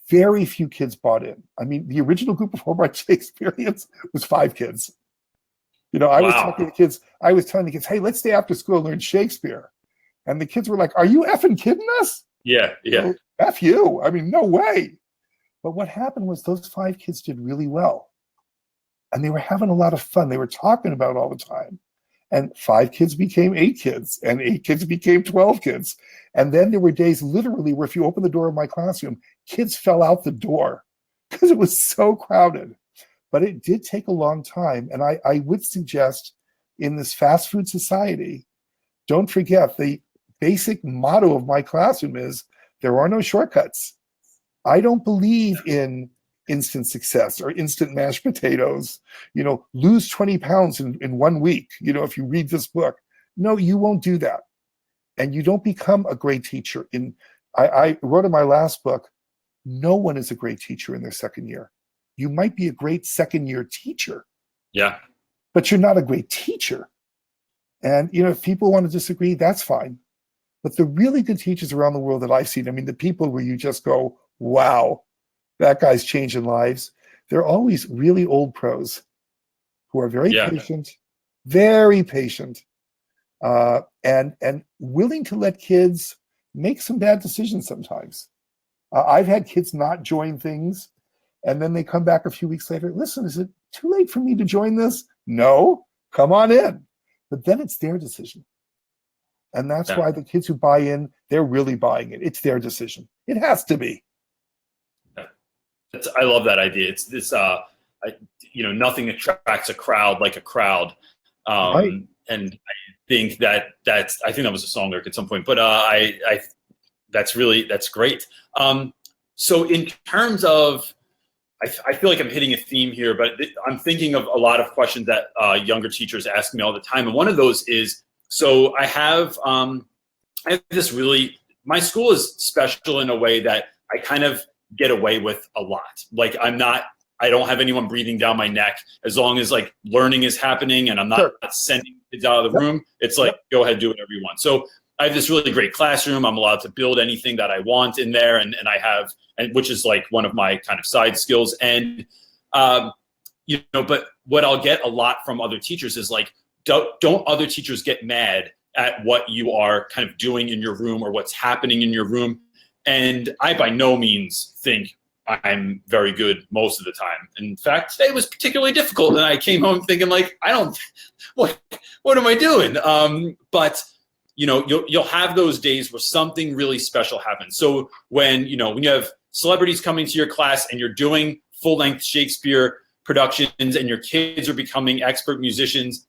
very few kids bought in. I mean, the original group of Hobart Shakespeareans was 5 kids. You know, I was talking to kids, I was telling the kids, hey, let's stay after school and learn Shakespeare. And the kids were like, are you effing kidding us? Yeah. Well, F you. I mean, no way. But what happened was those 5 kids did really well. And they were having a lot of fun. They were talking about it all the time. And 5 kids became 8 kids, and 8 kids became 12 kids. And then there were days literally where if you open the door of my classroom, kids fell out the door because it was so crowded. But it did take a long time. And I would suggest in this fast food society, don't forget the basic motto of my classroom is there are no shortcuts. I don't believe in instant success or instant mashed potatoes, you know, lose 20 pounds in 1 week, you know, if you read this book. No, you won't do that. And you don't become a great teacher. I wrote in my last book, no one is a great teacher in their second year. You might be a great second-year teacher. Yeah. But you're not a great teacher. And, you know, if people want to disagree, that's fine. But the really good teachers around the world that I've seen, I mean, the people where you just go, wow, that guy's changing lives, they're always really old pros who are very patient, and willing to let kids make some bad decisions sometimes. I've had kids not join things, and then they come back a few weeks later. Listen, is it too late for me to join this? No, come on in. But then it's their decision. And that's why the kids who buy in, they're really buying it. It's their decision. It has to be. I love that idea. It's this, you know, nothing attracts a crowd like a crowd. Right. And I think I think that was a song lyric at some point, but that's great. So in terms of, I feel like I'm hitting a theme here, but I'm thinking of a lot of questions that younger teachers ask me all the time. And one of those is, so I have this really, my school is special in a way that I kind of get away with a lot. Like I don't have anyone breathing down my neck as long as like learning is happening and I'm not sending kids out of the room. It's like, go ahead, do whatever you want. So I have this really great classroom. I'm allowed to build anything that I want in there. And I have, and which is like one of my kind of side skills. And, you know, but what I'll get a lot from other teachers is like, don't other teachers get mad at what you are kind of doing in your room or what's happening in your room. And I by no means think I'm very good most of the time. In fact, today was particularly difficult. And I came home thinking like, what am I doing? But you know, you'll have those days where something really special happens. So when you have celebrities coming to your class and you're doing full-length Shakespeare productions and your kids are becoming expert musicians,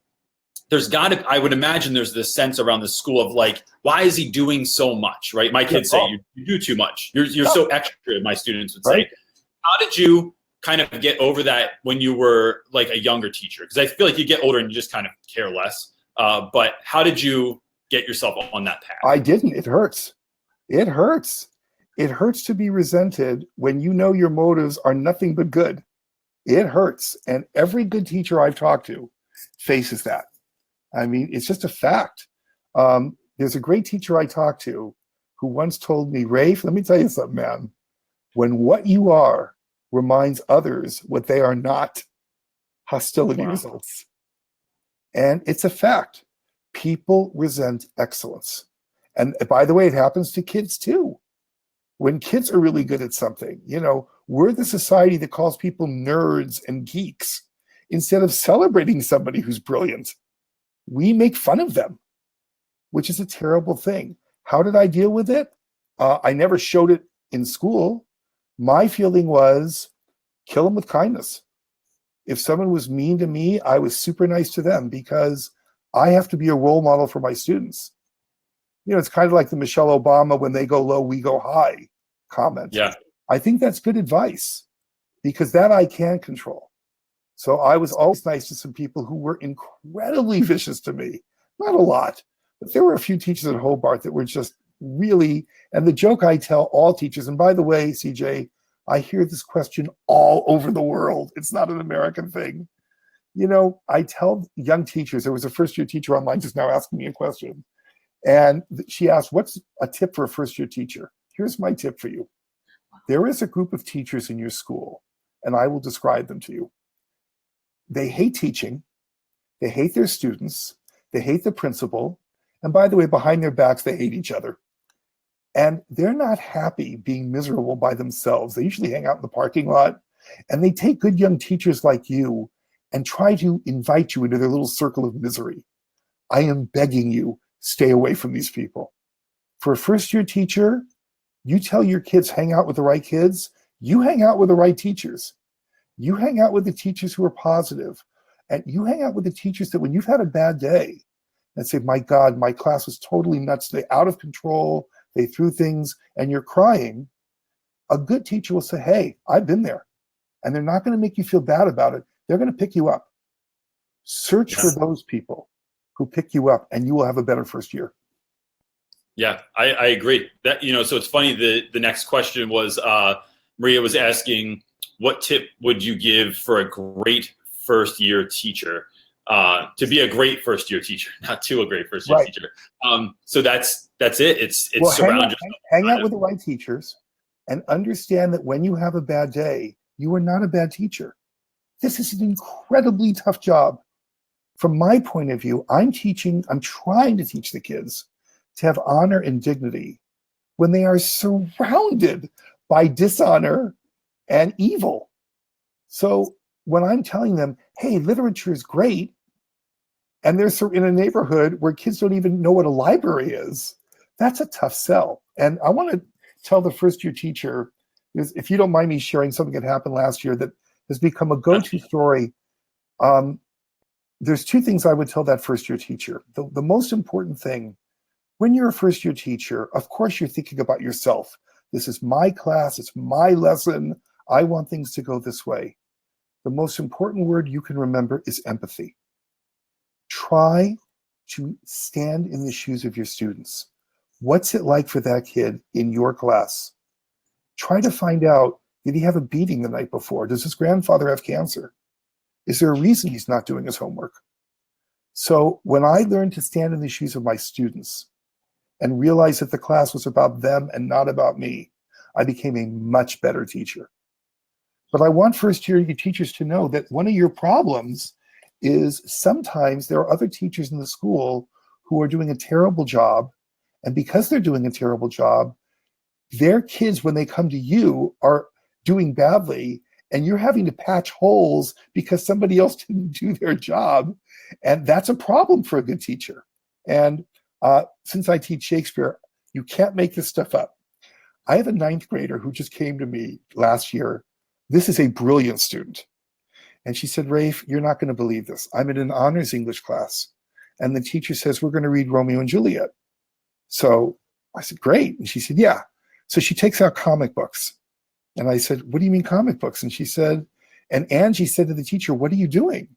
I would imagine there's this sense around the school of like, why is he doing so much, right? My kids say, you do too much. You're so extra, my students would say. How did you kind of get over that when you were like a younger teacher? Because I feel like you get older and you just kind of care less. But how did you get yourself on that path? I didn't. It hurts. It hurts. It hurts to be resented when you know your motives are nothing but good. It hurts. And every good teacher I've talked to faces that. I mean, it's just a fact. There's a great teacher I talked to who once told me, Rafe, let me tell you something, man. When what you are reminds others what they are not, hostility results. And it's a fact. People resent excellence. And by the way, it happens to kids too. When kids are really good at something, you know, we're the society that calls people nerds and geeks instead of celebrating somebody who's brilliant. We make fun of them, which is a terrible thing. How did I deal with it? I never showed it in school. My feeling was kill them with kindness. If someone was mean to me, I was super nice to them because I have to be a role model for my students. You know, it's kind of like the Michelle Obama, when they go low, we go high comment. Yeah. I think that's good advice. because that I can control. So I was always nice to some people who were incredibly vicious to me. Not a lot, but there were a few teachers at Hobart that were just really, and the joke I tell all teachers, and by the way, CJ, I hear this question all over the world. It's not an American thing. You know, I tell young teachers, there was a first year teacher online just now asking me a question. And she asked, what's a tip for a first year teacher? Here's my tip for you. There is a group of teachers in your school, and I will describe them to you. They hate teaching. They hate their students. They hate the principal. And by the way, behind their backs, they hate each other. And they're not happy being miserable by themselves. They usually hang out in the parking lot, and they take good young teachers like you and try to invite you into their little circle of misery. I am begging you, stay away from these people. For a first year teacher, you tell your kids, hang out with the right kids. You hang out with the right teachers. You hang out with the teachers who are positive. And you hang out with the teachers that when you've had a bad day and say, my God, my class was totally nuts today, out of control. They threw things and you're crying. A good teacher will say, hey, I've been there. And they're not going to make you feel bad about it. They're going to pick you up. Search for those people who pick you up, and you will have a better first year. Yeah, I agree. That, you know, so it's funny, the next question was, Maria was asking, what tip would you give for a great first year teacher? To be a great first year teacher, not to a great first year teacher. So that's it. It's well, surround yourself. Hang out with the right teachers and understand that when you have a bad day, you are not a bad teacher. This is an incredibly tough job. From my point of view, I'm trying to teach the kids to have honor and dignity when they are surrounded by dishonor and evil. So when I'm telling them, hey, literature is great, and they're in a neighborhood where kids don't even know what a library is, that's a tough sell. And I want to tell the first year teacher, if you don't mind me sharing something that happened last year that has become a go-to story. There's two things I would tell that first year teacher. The most important thing, when you're a first year teacher, of course you're thinking about yourself. This is my class, it's my lesson. I want things to go this way. The most important word you can remember is empathy. Try to stand in the shoes of your students. What's it like for that kid in your class? Try to find out, did he have a beating the night before? Does his grandfather have cancer? Is there a reason he's not doing his homework? So when I learned to stand in the shoes of my students and realize that the class was about them and not about me, I became a much better teacher. But I want first year teachers to know that one of your problems is sometimes there are other teachers in the school who are doing a terrible job. And because they're doing a terrible job, their kids, when they come to you, are doing badly, and you're having to patch holes because somebody else didn't do their job. And that's a problem for a good teacher. And since I teach Shakespeare, you can't make this stuff up. I have a 9th grader who just came to me last year. This is a brilliant student. And she said, Rafe, you're not going to believe this. I'm in an honors English class. And the teacher says, we're going to read Romeo and Juliet. So I said, great. And she said, yeah. So she takes out comic books. And I said, what do you mean comic books? And she said, and Angie said to the teacher, what are you doing?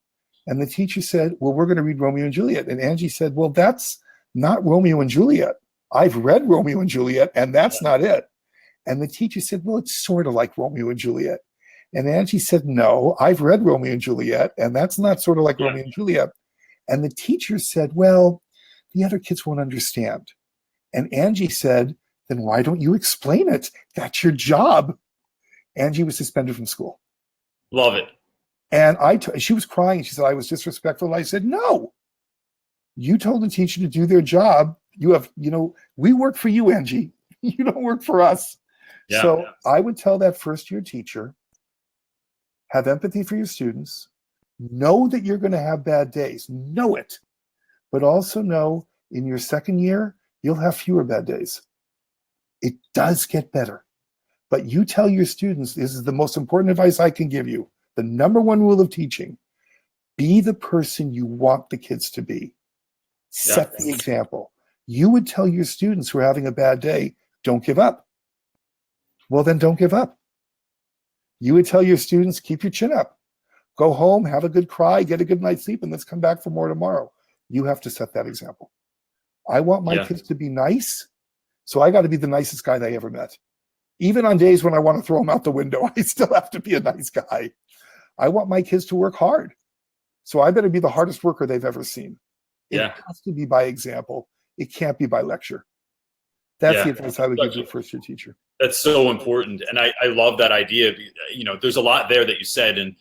And the teacher said, well, we're going to read Romeo and Juliet. And Angie said, well, that's not Romeo and Juliet. I've read Romeo and Juliet, and that's not it. And the teacher said, well, it's sort of like Romeo and Juliet. And Angie said, no, I've read Romeo and Juliet, and that's not sort of like Romeo and Juliet. And the teacher said, well, the other kids won't understand. And Angie said, then why don't you explain it? That's your job. Angie was suspended from school. Love it. And she was crying. She said, I was disrespectful. I said, no, you told the teacher to do their job. We work for you, Angie. You don't work for us. So I would tell that first year teacher, have empathy for your students. Know that you're going to have bad days. Know it. But also know in your second year, you'll have fewer bad days. It does get better. But you tell your students, this is the most important advice I can give you. The number one rule of teaching, be the person you want the kids to be. Set the example. You would tell your students who are having a bad day, don't give up. Well, then don't give up. You would tell your students, keep your chin up. Go home, have a good cry, get a good night's sleep, and let's come back for more tomorrow. You have to set that example. I want my kids to be nice, so I got to be the nicest guy they ever met. Even on days when I want to throw them out the window, I still have to be a nice guy. I want my kids to work hard, so I better be the hardest worker they've ever seen. It has to be by example. It can't be by lecture. That's the advice I would give to a first-year teacher. That's so important, and I love that idea. There's a lot there that you said,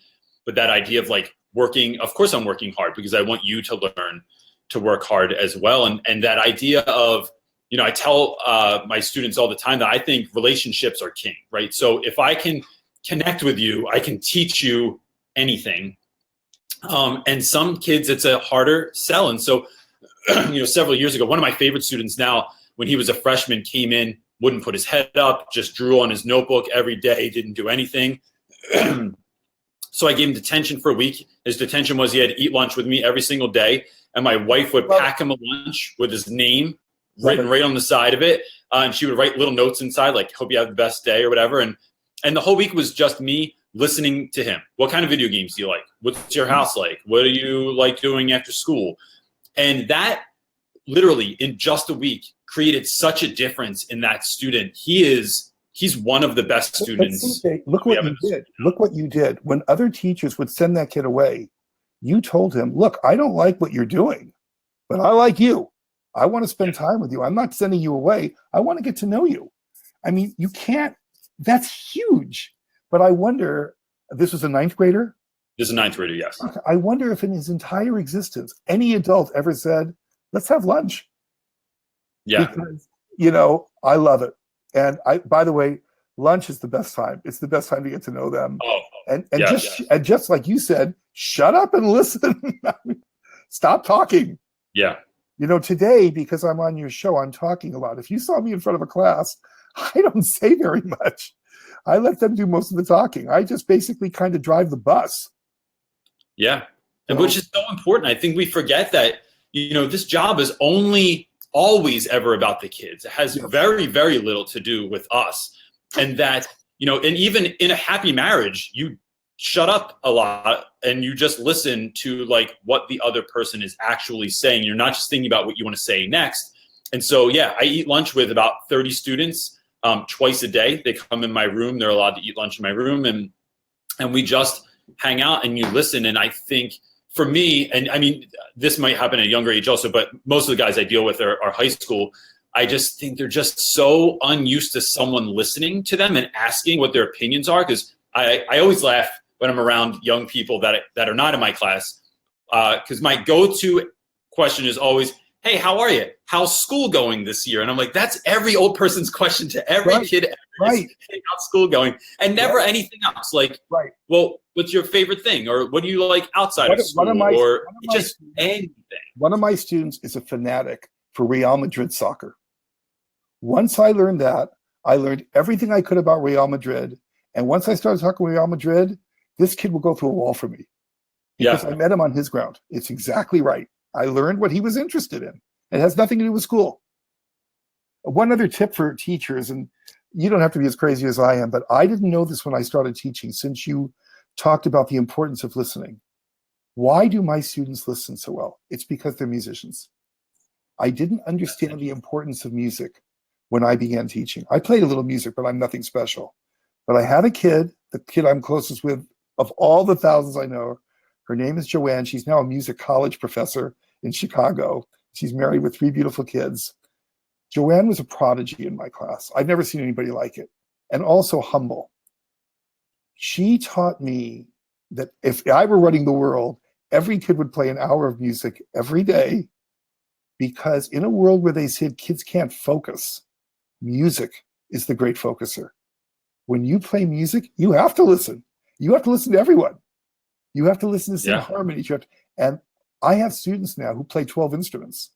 but that idea of like working. Of course, I'm working hard because I want you to learn to work hard as well, and that idea of, I tell my students all the time that I think relationships are king, right? So if I can connect with you, I can teach you anything. And some kids, it's a harder sell. And so, several years ago, one of my favorite students now, when he was a freshman, came in, wouldn't put his head up, just drew on his notebook every day, didn't do anything. So I gave him detention for a week. His detention was he had to eat lunch with me every single day. And my wife would pack him a lunch with his name written right on the side of it. And she would write little notes inside, like, hope you have the best day or whatever. And the whole week was just me listening to him. What kind of video games do you like? What's your house like? What do you like doing after school? And that literally in just a week created such a difference in that student. He's one of the best students. Look what you did. Look what you did. When other teachers would send that kid away, you told him, look, I don't like what you're doing, but I like you. I want to spend time with you. I'm not sending you away. I want to get to know you. I mean, you can't, that's huge. But I wonder, this was a ninth grader? This is a ninth grader, yes. Okay. I wonder if in his entire existence, any adult ever said, let's have lunch. Yeah. Because, I love it. And by the way, lunch is the best time. It's the best time to get to know them. And just like you said, shut up and listen. Stop talking. Yeah. Today, because I'm on your show, I'm talking a lot. If you saw me in front of a class, I don't say very much. I let them do most of the talking. I just basically kind of drive the bus. Yeah. And which is so important. I think we forget that, this job is always ever about the kids. It has very, very little to do with us. And that, and even in a happy marriage, you shut up a lot and you just listen to like what the other person is actually saying. You're not just thinking about what you want to say next. And so, I eat lunch with about 30 students twice a day. They come in my room. They're allowed to eat lunch in my room, and we just hang out and you listen. And I think for me, and I mean, this might happen at a younger age also, but most of the guys I deal with are high school. I just think they're just so unused to someone listening to them and asking what their opinions are. Because I always laugh when I'm around young people that are not in my class, because my go-to question is always, hey, how are you? How's school going this year? And I'm like, that's every old person's question to every kid ever. Hey, how's school going? And never anything else. Like, well, what's your favorite thing? Or what do you like outside of school? Anything. One of my students is a fanatic for Real Madrid soccer. Once I learned that, I learned everything I could about Real Madrid. And once I started talking Real Madrid, this kid will go through a wall for me. Because I met him on his ground. It's exactly right. I learned what he was interested in. It has nothing to do with school. One other tip for teachers, and you don't have to be as crazy as I am, but I didn't know this when I started teaching, since you talked about the importance of listening. Why do my students listen so well? It's because they're musicians. I didn't understand the importance of music when I began teaching. I played a little music, but I'm nothing special. But I had a kid, the kid I'm closest with, of all the thousands I know, her name is Joanne. She's now a music college professor in Chicago. She's married with 3 beautiful kids. Joanne was a prodigy in my class. I've never seen anybody like it. And also humble. She taught me that if I were running the world, every kid would play an hour of music every day, because in a world where they said kids can't focus, music is the great focuser. When you play music, you have to listen. You have to listen to everyone. You have to listen to sing harmonies. And I have students now who play 12 instruments.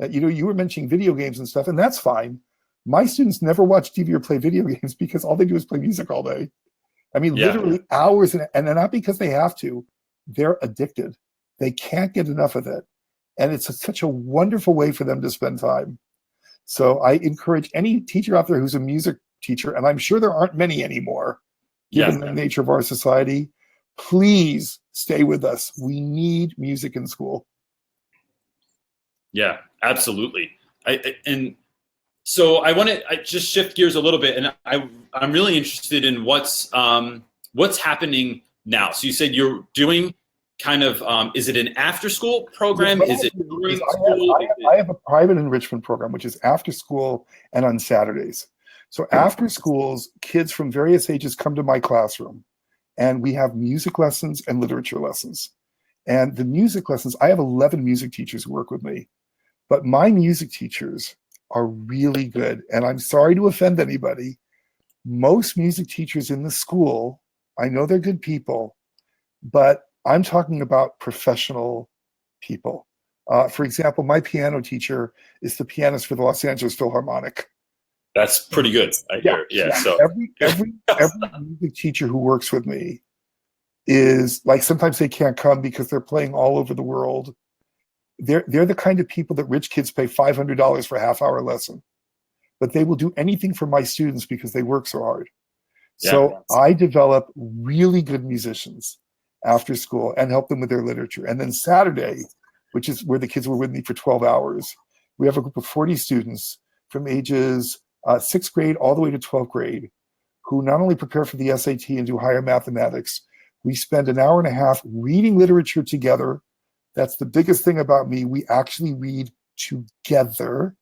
You were mentioning video games and stuff, and that's fine. My students never watch TV or play video games because all they do is play music all day. I mean, literally hours, and they're not because they have to. They're addicted. They can't get enough of it. And it's such a wonderful way for them to spend time. So I encourage any teacher out there who's a music teacher, and I'm sure there aren't many anymore, given the nature of our society. Please stay with us. We need music in school. Yeah, absolutely. And so I want to just shift gears a little bit, and I'm really interested in what's happening now. So you said you're doing kind of is it an after school program? Is it during school? I have a private enrichment program, which is after school and on Saturdays. So after schools, kids from various ages come to my classroom, and we have music lessons and literature lessons. And the music lessons, I have 11 music teachers who work with me, but my music teachers are really good. And I'm sorry to offend anybody. Most music teachers in the school, I know they're good people, but I'm talking about professional people. For example, my piano teacher is the pianist for the Los Angeles Philharmonic. That's pretty good. I hear. Yeah. So every music teacher who works with me is like, sometimes they can't come because they're playing all over the world. They're the kind of people that rich kids pay $500 for a half-hour lesson, but they will do anything for my students because they work so hard. Yeah. So I develop really good musicians after school and help them with their literature. And then Saturday, which is where the kids were with me for 12 hours, we have a group of 40 students from ages 6th grade all the way to 12th grade who not only prepare for the SAT and do higher mathematics. We spend an hour and a half reading literature together. That's the biggest thing about me. We actually read together.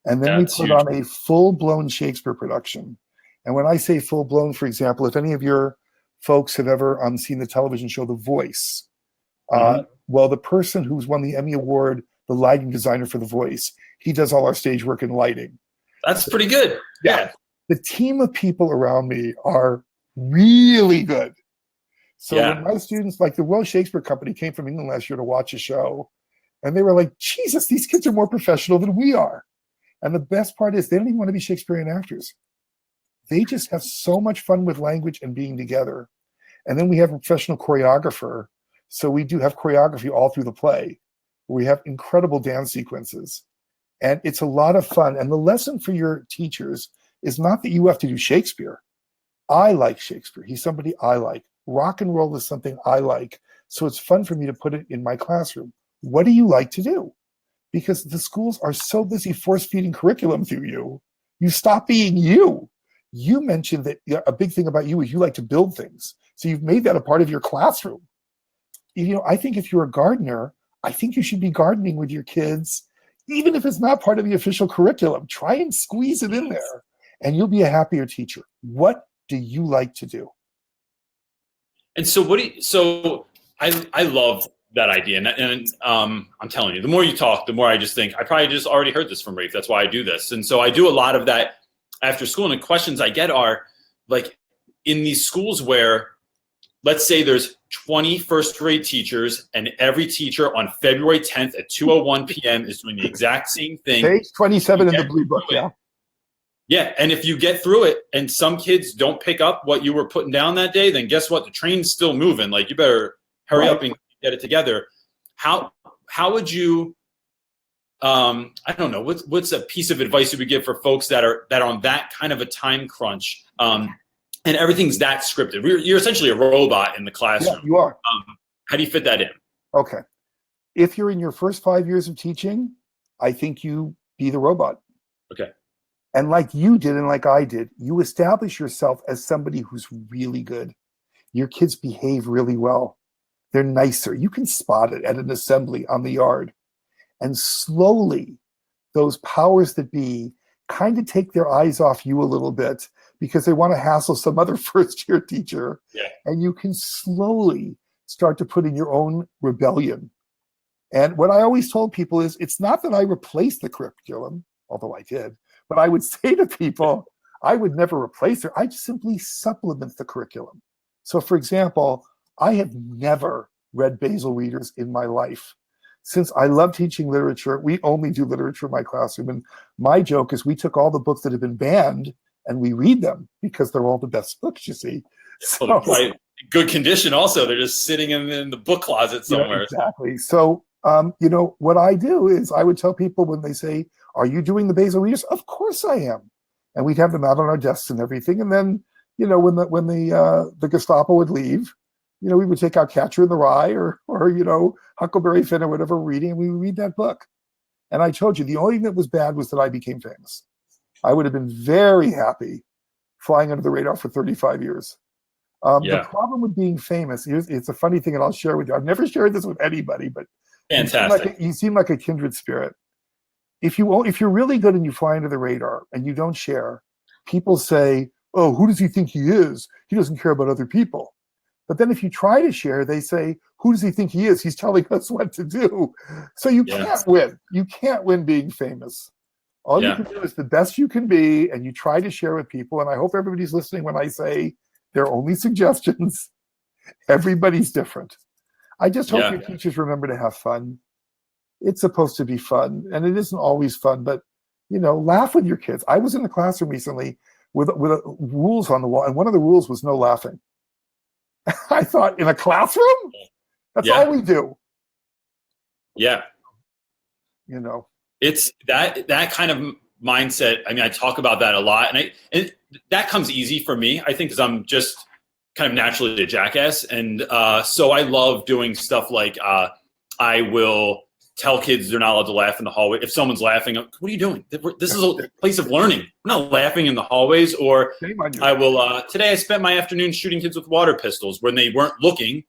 And then we put on a full-blown Shakespeare production. And when I say full-blown, for example, if any of your folks have ever seen the television show The Voice, well, the person who's won the Emmy Award, the lighting designer for The Voice, he does all our stage work and lighting. That's pretty good. Yeah. The team of people around me are really good. So when my students, like the Royal Shakespeare Company came from England last year to watch a show, and they were like, Jesus, these kids are more professional than we are. And the best part is they don't even want to be Shakespearean actors. They just have so much fun with language and being together. And then we have a professional choreographer. So we do have choreography all through the play. We have incredible dance sequences. And it's a lot of fun. And the lesson for your teachers is not that you have to do Shakespeare. I like Shakespeare. He's somebody I like. Rock and roll is something I like. So it's fun for me to put it in my classroom. What do you like to do? Because the schools are so busy force-feeding curriculum through you, you stop being you. You mentioned that a big thing about you is you like to build things. So you've made that a part of your classroom. You know, I think if you're a gardener, I think you should be gardening with your kids, even if it's not part of the official curriculum. Try and squeeze it in there, and you'll be a happier teacher. What do you like to do? And so I love that idea. And I'm telling you, the more you talk, the more I just think, I probably just already heard this from Rafe. That's why I do this. And so I do a lot of that after school. And the questions I get are like in these schools where, let's say there's 20 first grade teachers and every teacher on February 10th at 2:01 p.m. is doing the exact same thing. Page 27 in the blue book, Yeah, and if you get through it and some kids don't pick up what you were putting down that day, then guess what? The train's still moving. Like you better hurry up and get it together. How would you? I don't know. What's a piece of advice you would give for folks that are on that kind of a time crunch, and everything's that scripted? You're essentially a robot in the classroom. Yeah, you are. How do you fit that in? Okay. If you're in your first 5 years of teaching, I think you be the robot. Okay. And like you did and like I did, you establish yourself as somebody who's really good. Your kids behave really well. They're nicer. You can spot it at an assembly on the yard. And slowly, those powers that be kind of take their eyes off you a little bit because they want to hassle some other first-year teacher. Yeah. And you can slowly start to put in your own rebellion. And what I always told people is, it's not that I replaced the curriculum, although I did, but I would say to people, I would never replace it. I'd simply supplement the curriculum. So for example, I have never read Basil readers in my life. Since I love teaching literature, we only do literature in my classroom. And my joke is we took all the books that have been banned and we read them because they're all the best books, you see. So, good condition also. They're just sitting in the book closet somewhere. Yeah, exactly. So, what I do is I would tell people when they say, are you doing the Basil readers? Of course I am. And we'd have them out on our desks and everything. And then you know, when the Gestapo would leave, you know, we would take out Catcher in the Rye or you know, Huckleberry Finn or whatever reading, and we would read that book. And I told you, the only thing that was bad was that I became famous. I would have been very happy flying under the radar for 35 years. The problem with being famous, it's a funny thing, and I'll share with you. I've never shared this with anybody, but fantastic. You seem like a kindred spirit. If you're really good and you fly under the radar and you don't share, people say, "Oh, who does he think he is? He doesn't care about other people." But then if you try to share, they say, "Who does he think he is? He's telling us what to do." So you can't win. You can't win being famous. All you can do is the best you can be, and you try to share with people. And I hope everybody's listening when I say they're only suggestions. Everybody's different. I just hope your teachers remember to have fun. It's supposed to be fun, and it isn't always fun, but, you know, laugh with your kids. I was in the classroom recently with rules on the wall, and one of the rules was no laughing. I thought, in a classroom? That's all we do. Yeah. You know. It's that kind of mindset. I mean, I talk about that a lot, and that comes easy for me, I think, because I'm just kind of naturally a jackass. And so I love doing stuff like I will tell kids they're not allowed to laugh in the hallway. If someone's laughing, what are you doing? This is a place of learning. We're not laughing in the hallways. Or I will, today I spent my afternoon shooting kids with water pistols when they weren't looking.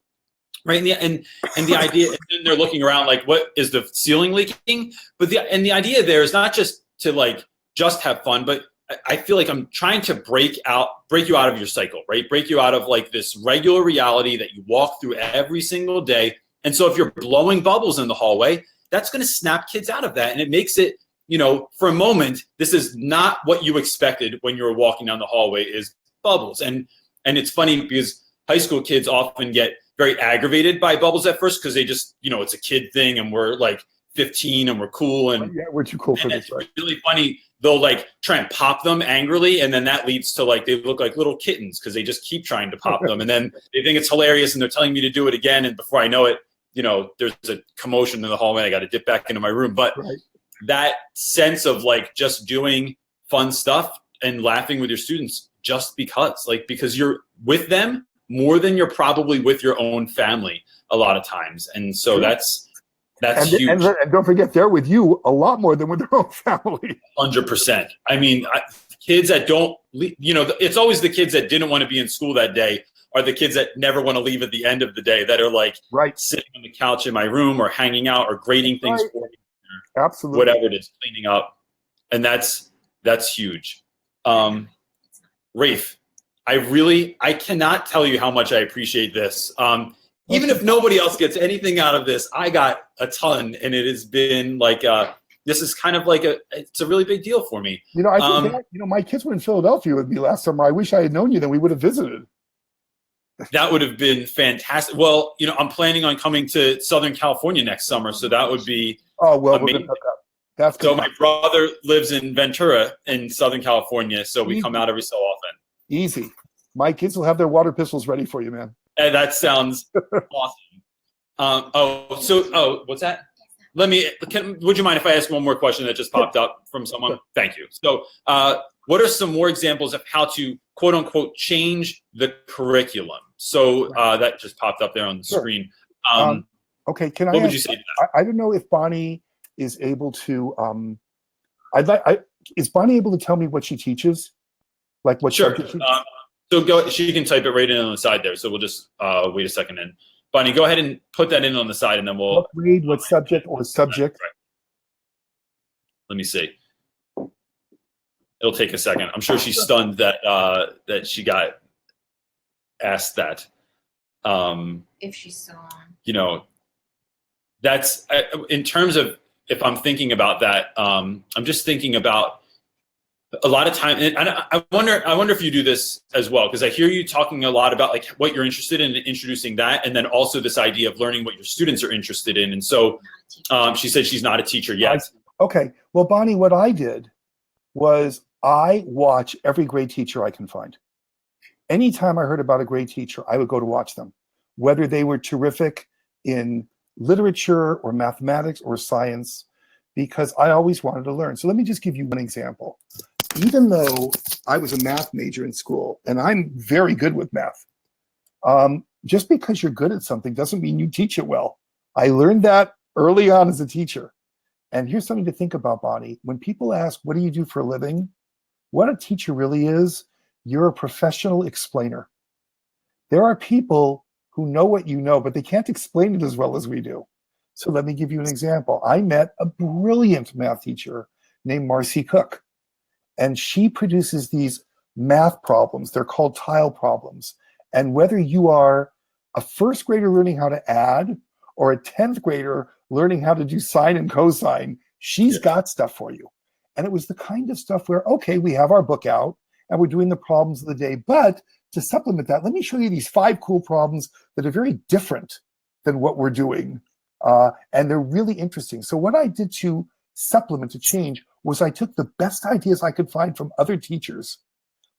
Right. And the idea, and they're looking around like, what is the ceiling leaking? But the idea there is not just to just have fun, but I feel like I'm trying to break you out of your cycle, right? Break you out of this regular reality that you walk through every single day. And so if you're blowing bubbles in the hallway, that's going to snap kids out of that. And it makes it, you know, for a moment, this is not what you expected when you were walking down the hallway is bubbles. And it's funny because high school kids often get very aggravated by bubbles at first because they just, you know, it's a kid thing and we're 15 and we're cool. And we're too cool for this. It's really funny. They'll try and pop them angrily. And then that leads to they look like little kittens because they just keep trying to pop them. And then they think it's hilarious and they're telling me to do it again. And before I know it, you know, there's a commotion in the hallway. I got to dip back into my room. But that sense of just doing fun stuff and laughing with your students just because you're with them more than you're probably with your own family a lot of times. And so that's huge. And don't forget, they're with you a lot more than with their own family. 100%. I mean, kids that don't, you know, it's always the kids that didn't want to be in school that day are the kids that never want to leave at the end of the day, that are sitting on the couch in my room or hanging out or grading things for me. Absolutely. Whatever it is, cleaning up. And that's huge. Rafe, I cannot tell you how much I appreciate this. Even if nobody else gets anything out of this, I got a ton, and it has been this is kind of it's a really big deal for me. You know, I think my kids were in Philadelphia with me last summer. I wish I had known you, then we would have visited. That would have been fantastic. Well, you know, I'm planning on coming to Southern California next summer, so that would be amazing. That's so my brother lives in Ventura in Southern California, so we come out every so often. Easy. My kids will have their water pistols ready for you, man. And that sounds awesome. What's that? Would you mind if I ask one more question that just popped up from someone? Sure. Thank you. So what are some more examples of how to, quote unquote, change the curriculum? So that just popped up there on the screen. Okay, what would you say to that? I don't know if Bonnie is able to, is Bonnie able to tell me what she teaches? What sure. So she can type it right in on the side there. So we'll just wait a second. And Bonnie, go ahead and put that in on the side, and then we'll read what subject or subject. Right. Let me see. It'll take a second. I'm sure she's stunned that she got asked that. If she's still on. You know, that's in terms of if I'm thinking about that. I'm just thinking about a lot of time, and I wonder if you do this as well, because I hear you talking a lot about what you're interested in and introducing that, and then also this idea of learning what your students are interested in. And so she said she's not a teacher yet. Okay. Well, Bonnie, what I did was I watch every great teacher I can find. Anytime I heard about a great teacher, I would go to watch them, whether they were terrific in literature or mathematics or science, because I always wanted to learn. So let me just give you one example. even though I was a math major in school, and I'm very good with math, just because you're good at something doesn't mean you teach it well. I learned that early on as a teacher. And here's something to think about, Bonnie. When people ask, what do you do for a living? What a teacher really is, you're a professional explainer. There are people who know what you know, but they can't explain it as well as we do. So let me give you an example. I met a brilliant math teacher named Marcy Cook, and she produces these math problems. They're called tile problems. And whether you are a first grader learning how to add or a 10th grader learning how to do sine and cosine, she's got stuff for you. And it was the kind of stuff where, okay, we have our book out and we're doing the problems of the day, but to supplement that, let me show you these 5 cool problems that are very different than what we're doing. And they're really interesting. So what I did to supplement, to change, was I took the best ideas I could find from other teachers,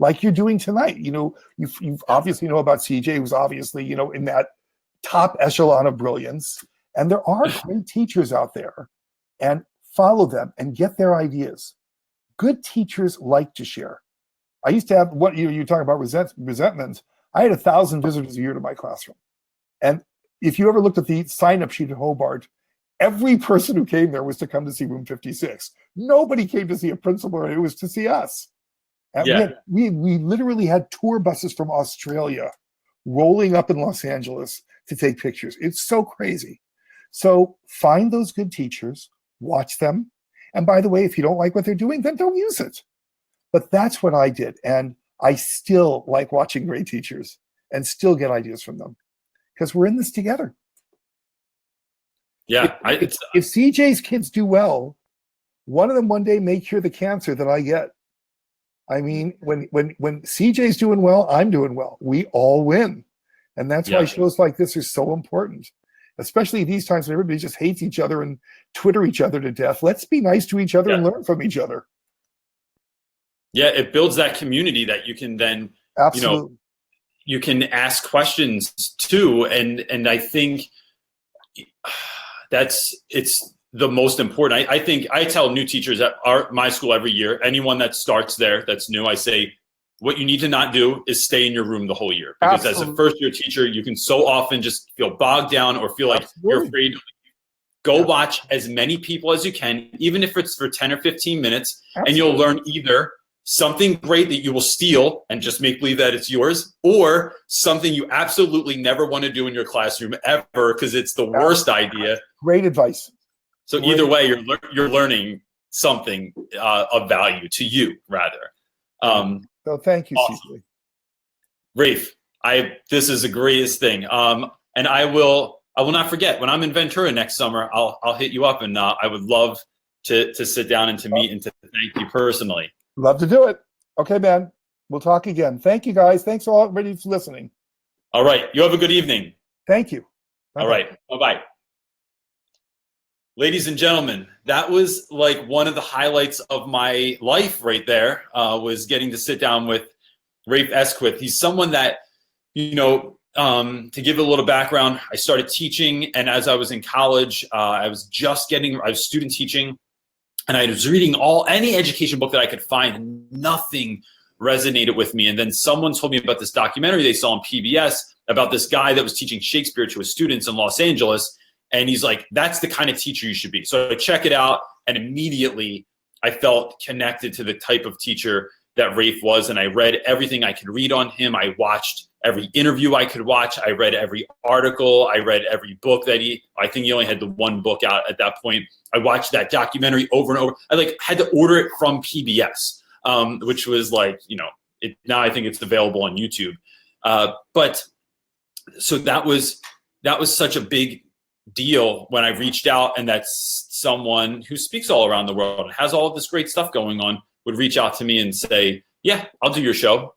like you're doing tonight. You know, you obviously know about CJ, who's obviously, you know, in that top echelon of brilliance. And there are great teachers out there, and follow them and get their ideas. Good teachers like to share. I used to have, what you talk about resentment. I had 1,000 visitors a year to my classroom. And if you ever looked at the sign-up sheet at Hobart, every person who came there was to come to see room 56. Nobody came to see a principal, it was to see us. And we literally had tour buses from Australia rolling up in Los Angeles to take pictures. It's so crazy. So find those good teachers, watch them. And by the way, if you don't like what they're doing, then don't use it. But that's what I did. And I still like watching great teachers and still get ideas from them because we're in this together. Yeah. If CJ's kids do well, one of them one day may cure the cancer that I get. I mean, when CJ's doing well, I'm doing well. We all win. And that's why shows like this are so important, especially these times when everybody just hates each other and Twitter each other to death. Let's be nice to each other and learn from each other. Yeah, it builds that community that you can then, absolutely, you know, you can ask questions to. And I think it's the most important. I think I tell new teachers at my school every year, anyone that starts there that's new, I say, what you need to not do is stay in your room the whole year. Because as a first year teacher, you can so often just feel bogged down or feel like you're afraid. Go watch as many people as you can, even if it's for 10 or 15 minutes, and you'll learn either something great that you will steal and just make believe that it's yours, or something you absolutely never want to do in your classroom ever because it's the worst idea. Great advice. So either way, you're learning something of value to you, rather. So thank you, awesome. Rafe, this is the greatest thing. And I will not forget, when I'm in Ventura next summer, I'll hit you up, and I would love to sit down and to meet and to thank you personally. Love to do it. Okay, man. We'll talk again. Thank you, guys. Thanks all everybody for listening. All right. You have a good evening. Thank you. Bye-bye. All right. Bye-bye. Ladies and gentlemen, that was like one of the highlights of my life right there, was getting to sit down with Rafe Esquith. He's someone that, you know, to give a little background, I started teaching, and as I was in college, I was student teaching, and I was reading any education book that I could find, and nothing resonated with me. And then someone told me about this documentary they saw on PBS about this guy that was teaching Shakespeare to his students in Los Angeles. And he's like, that's the kind of teacher you should be. So I check it out, and immediately I felt connected to the type of teacher that Rafe was. And I read everything I could read on him. I watched every interview I could watch. I read every article. I read every book that I think he only had the one book out at that point. I watched that documentary over and over. I had to order it from PBS, which was like, you know, now I think it's available on YouTube. But so that was such a big deal when I reached out, and that's someone who speaks all around the world and has all of this great stuff going on would reach out to me and say, yeah, I'll do your show.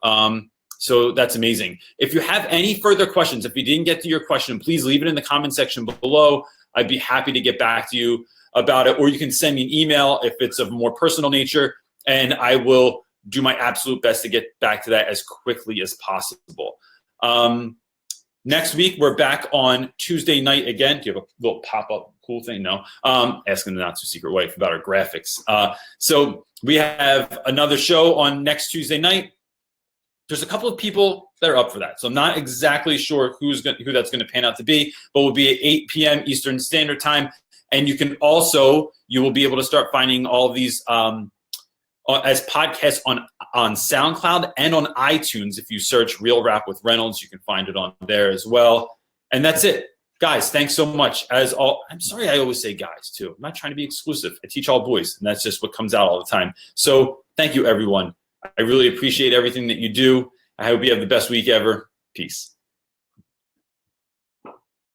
So that's amazing. If you have any further questions, if you didn't get to your question, please leave it in the comment section below. I'd be happy to get back to you about it, or you can send me an email if it's of a more personal nature, and I will do my absolute best to get back to that as quickly as possible. Next week, we're back on Tuesday night again. Do you have a little pop-up cool thing. No, asking the not too secret wife about our graphics. So we have another show on next Tuesday night. There's a couple of people that are up for that. So I'm not exactly sure who that's going to pan out to be, but we'll be at 8 p.m. Eastern Standard Time. And you will be able to start finding all of these as podcasts on SoundCloud and on iTunes. If you search Real Rap with Reynolds, you can find it on there as well. And that's it. Guys, thanks so much. I'm sorry I always say guys too. I'm not trying to be exclusive. I teach all boys, and that's just what comes out all the time. So thank you, everyone. I really appreciate everything that you do. I hope you have the best week ever. Peace.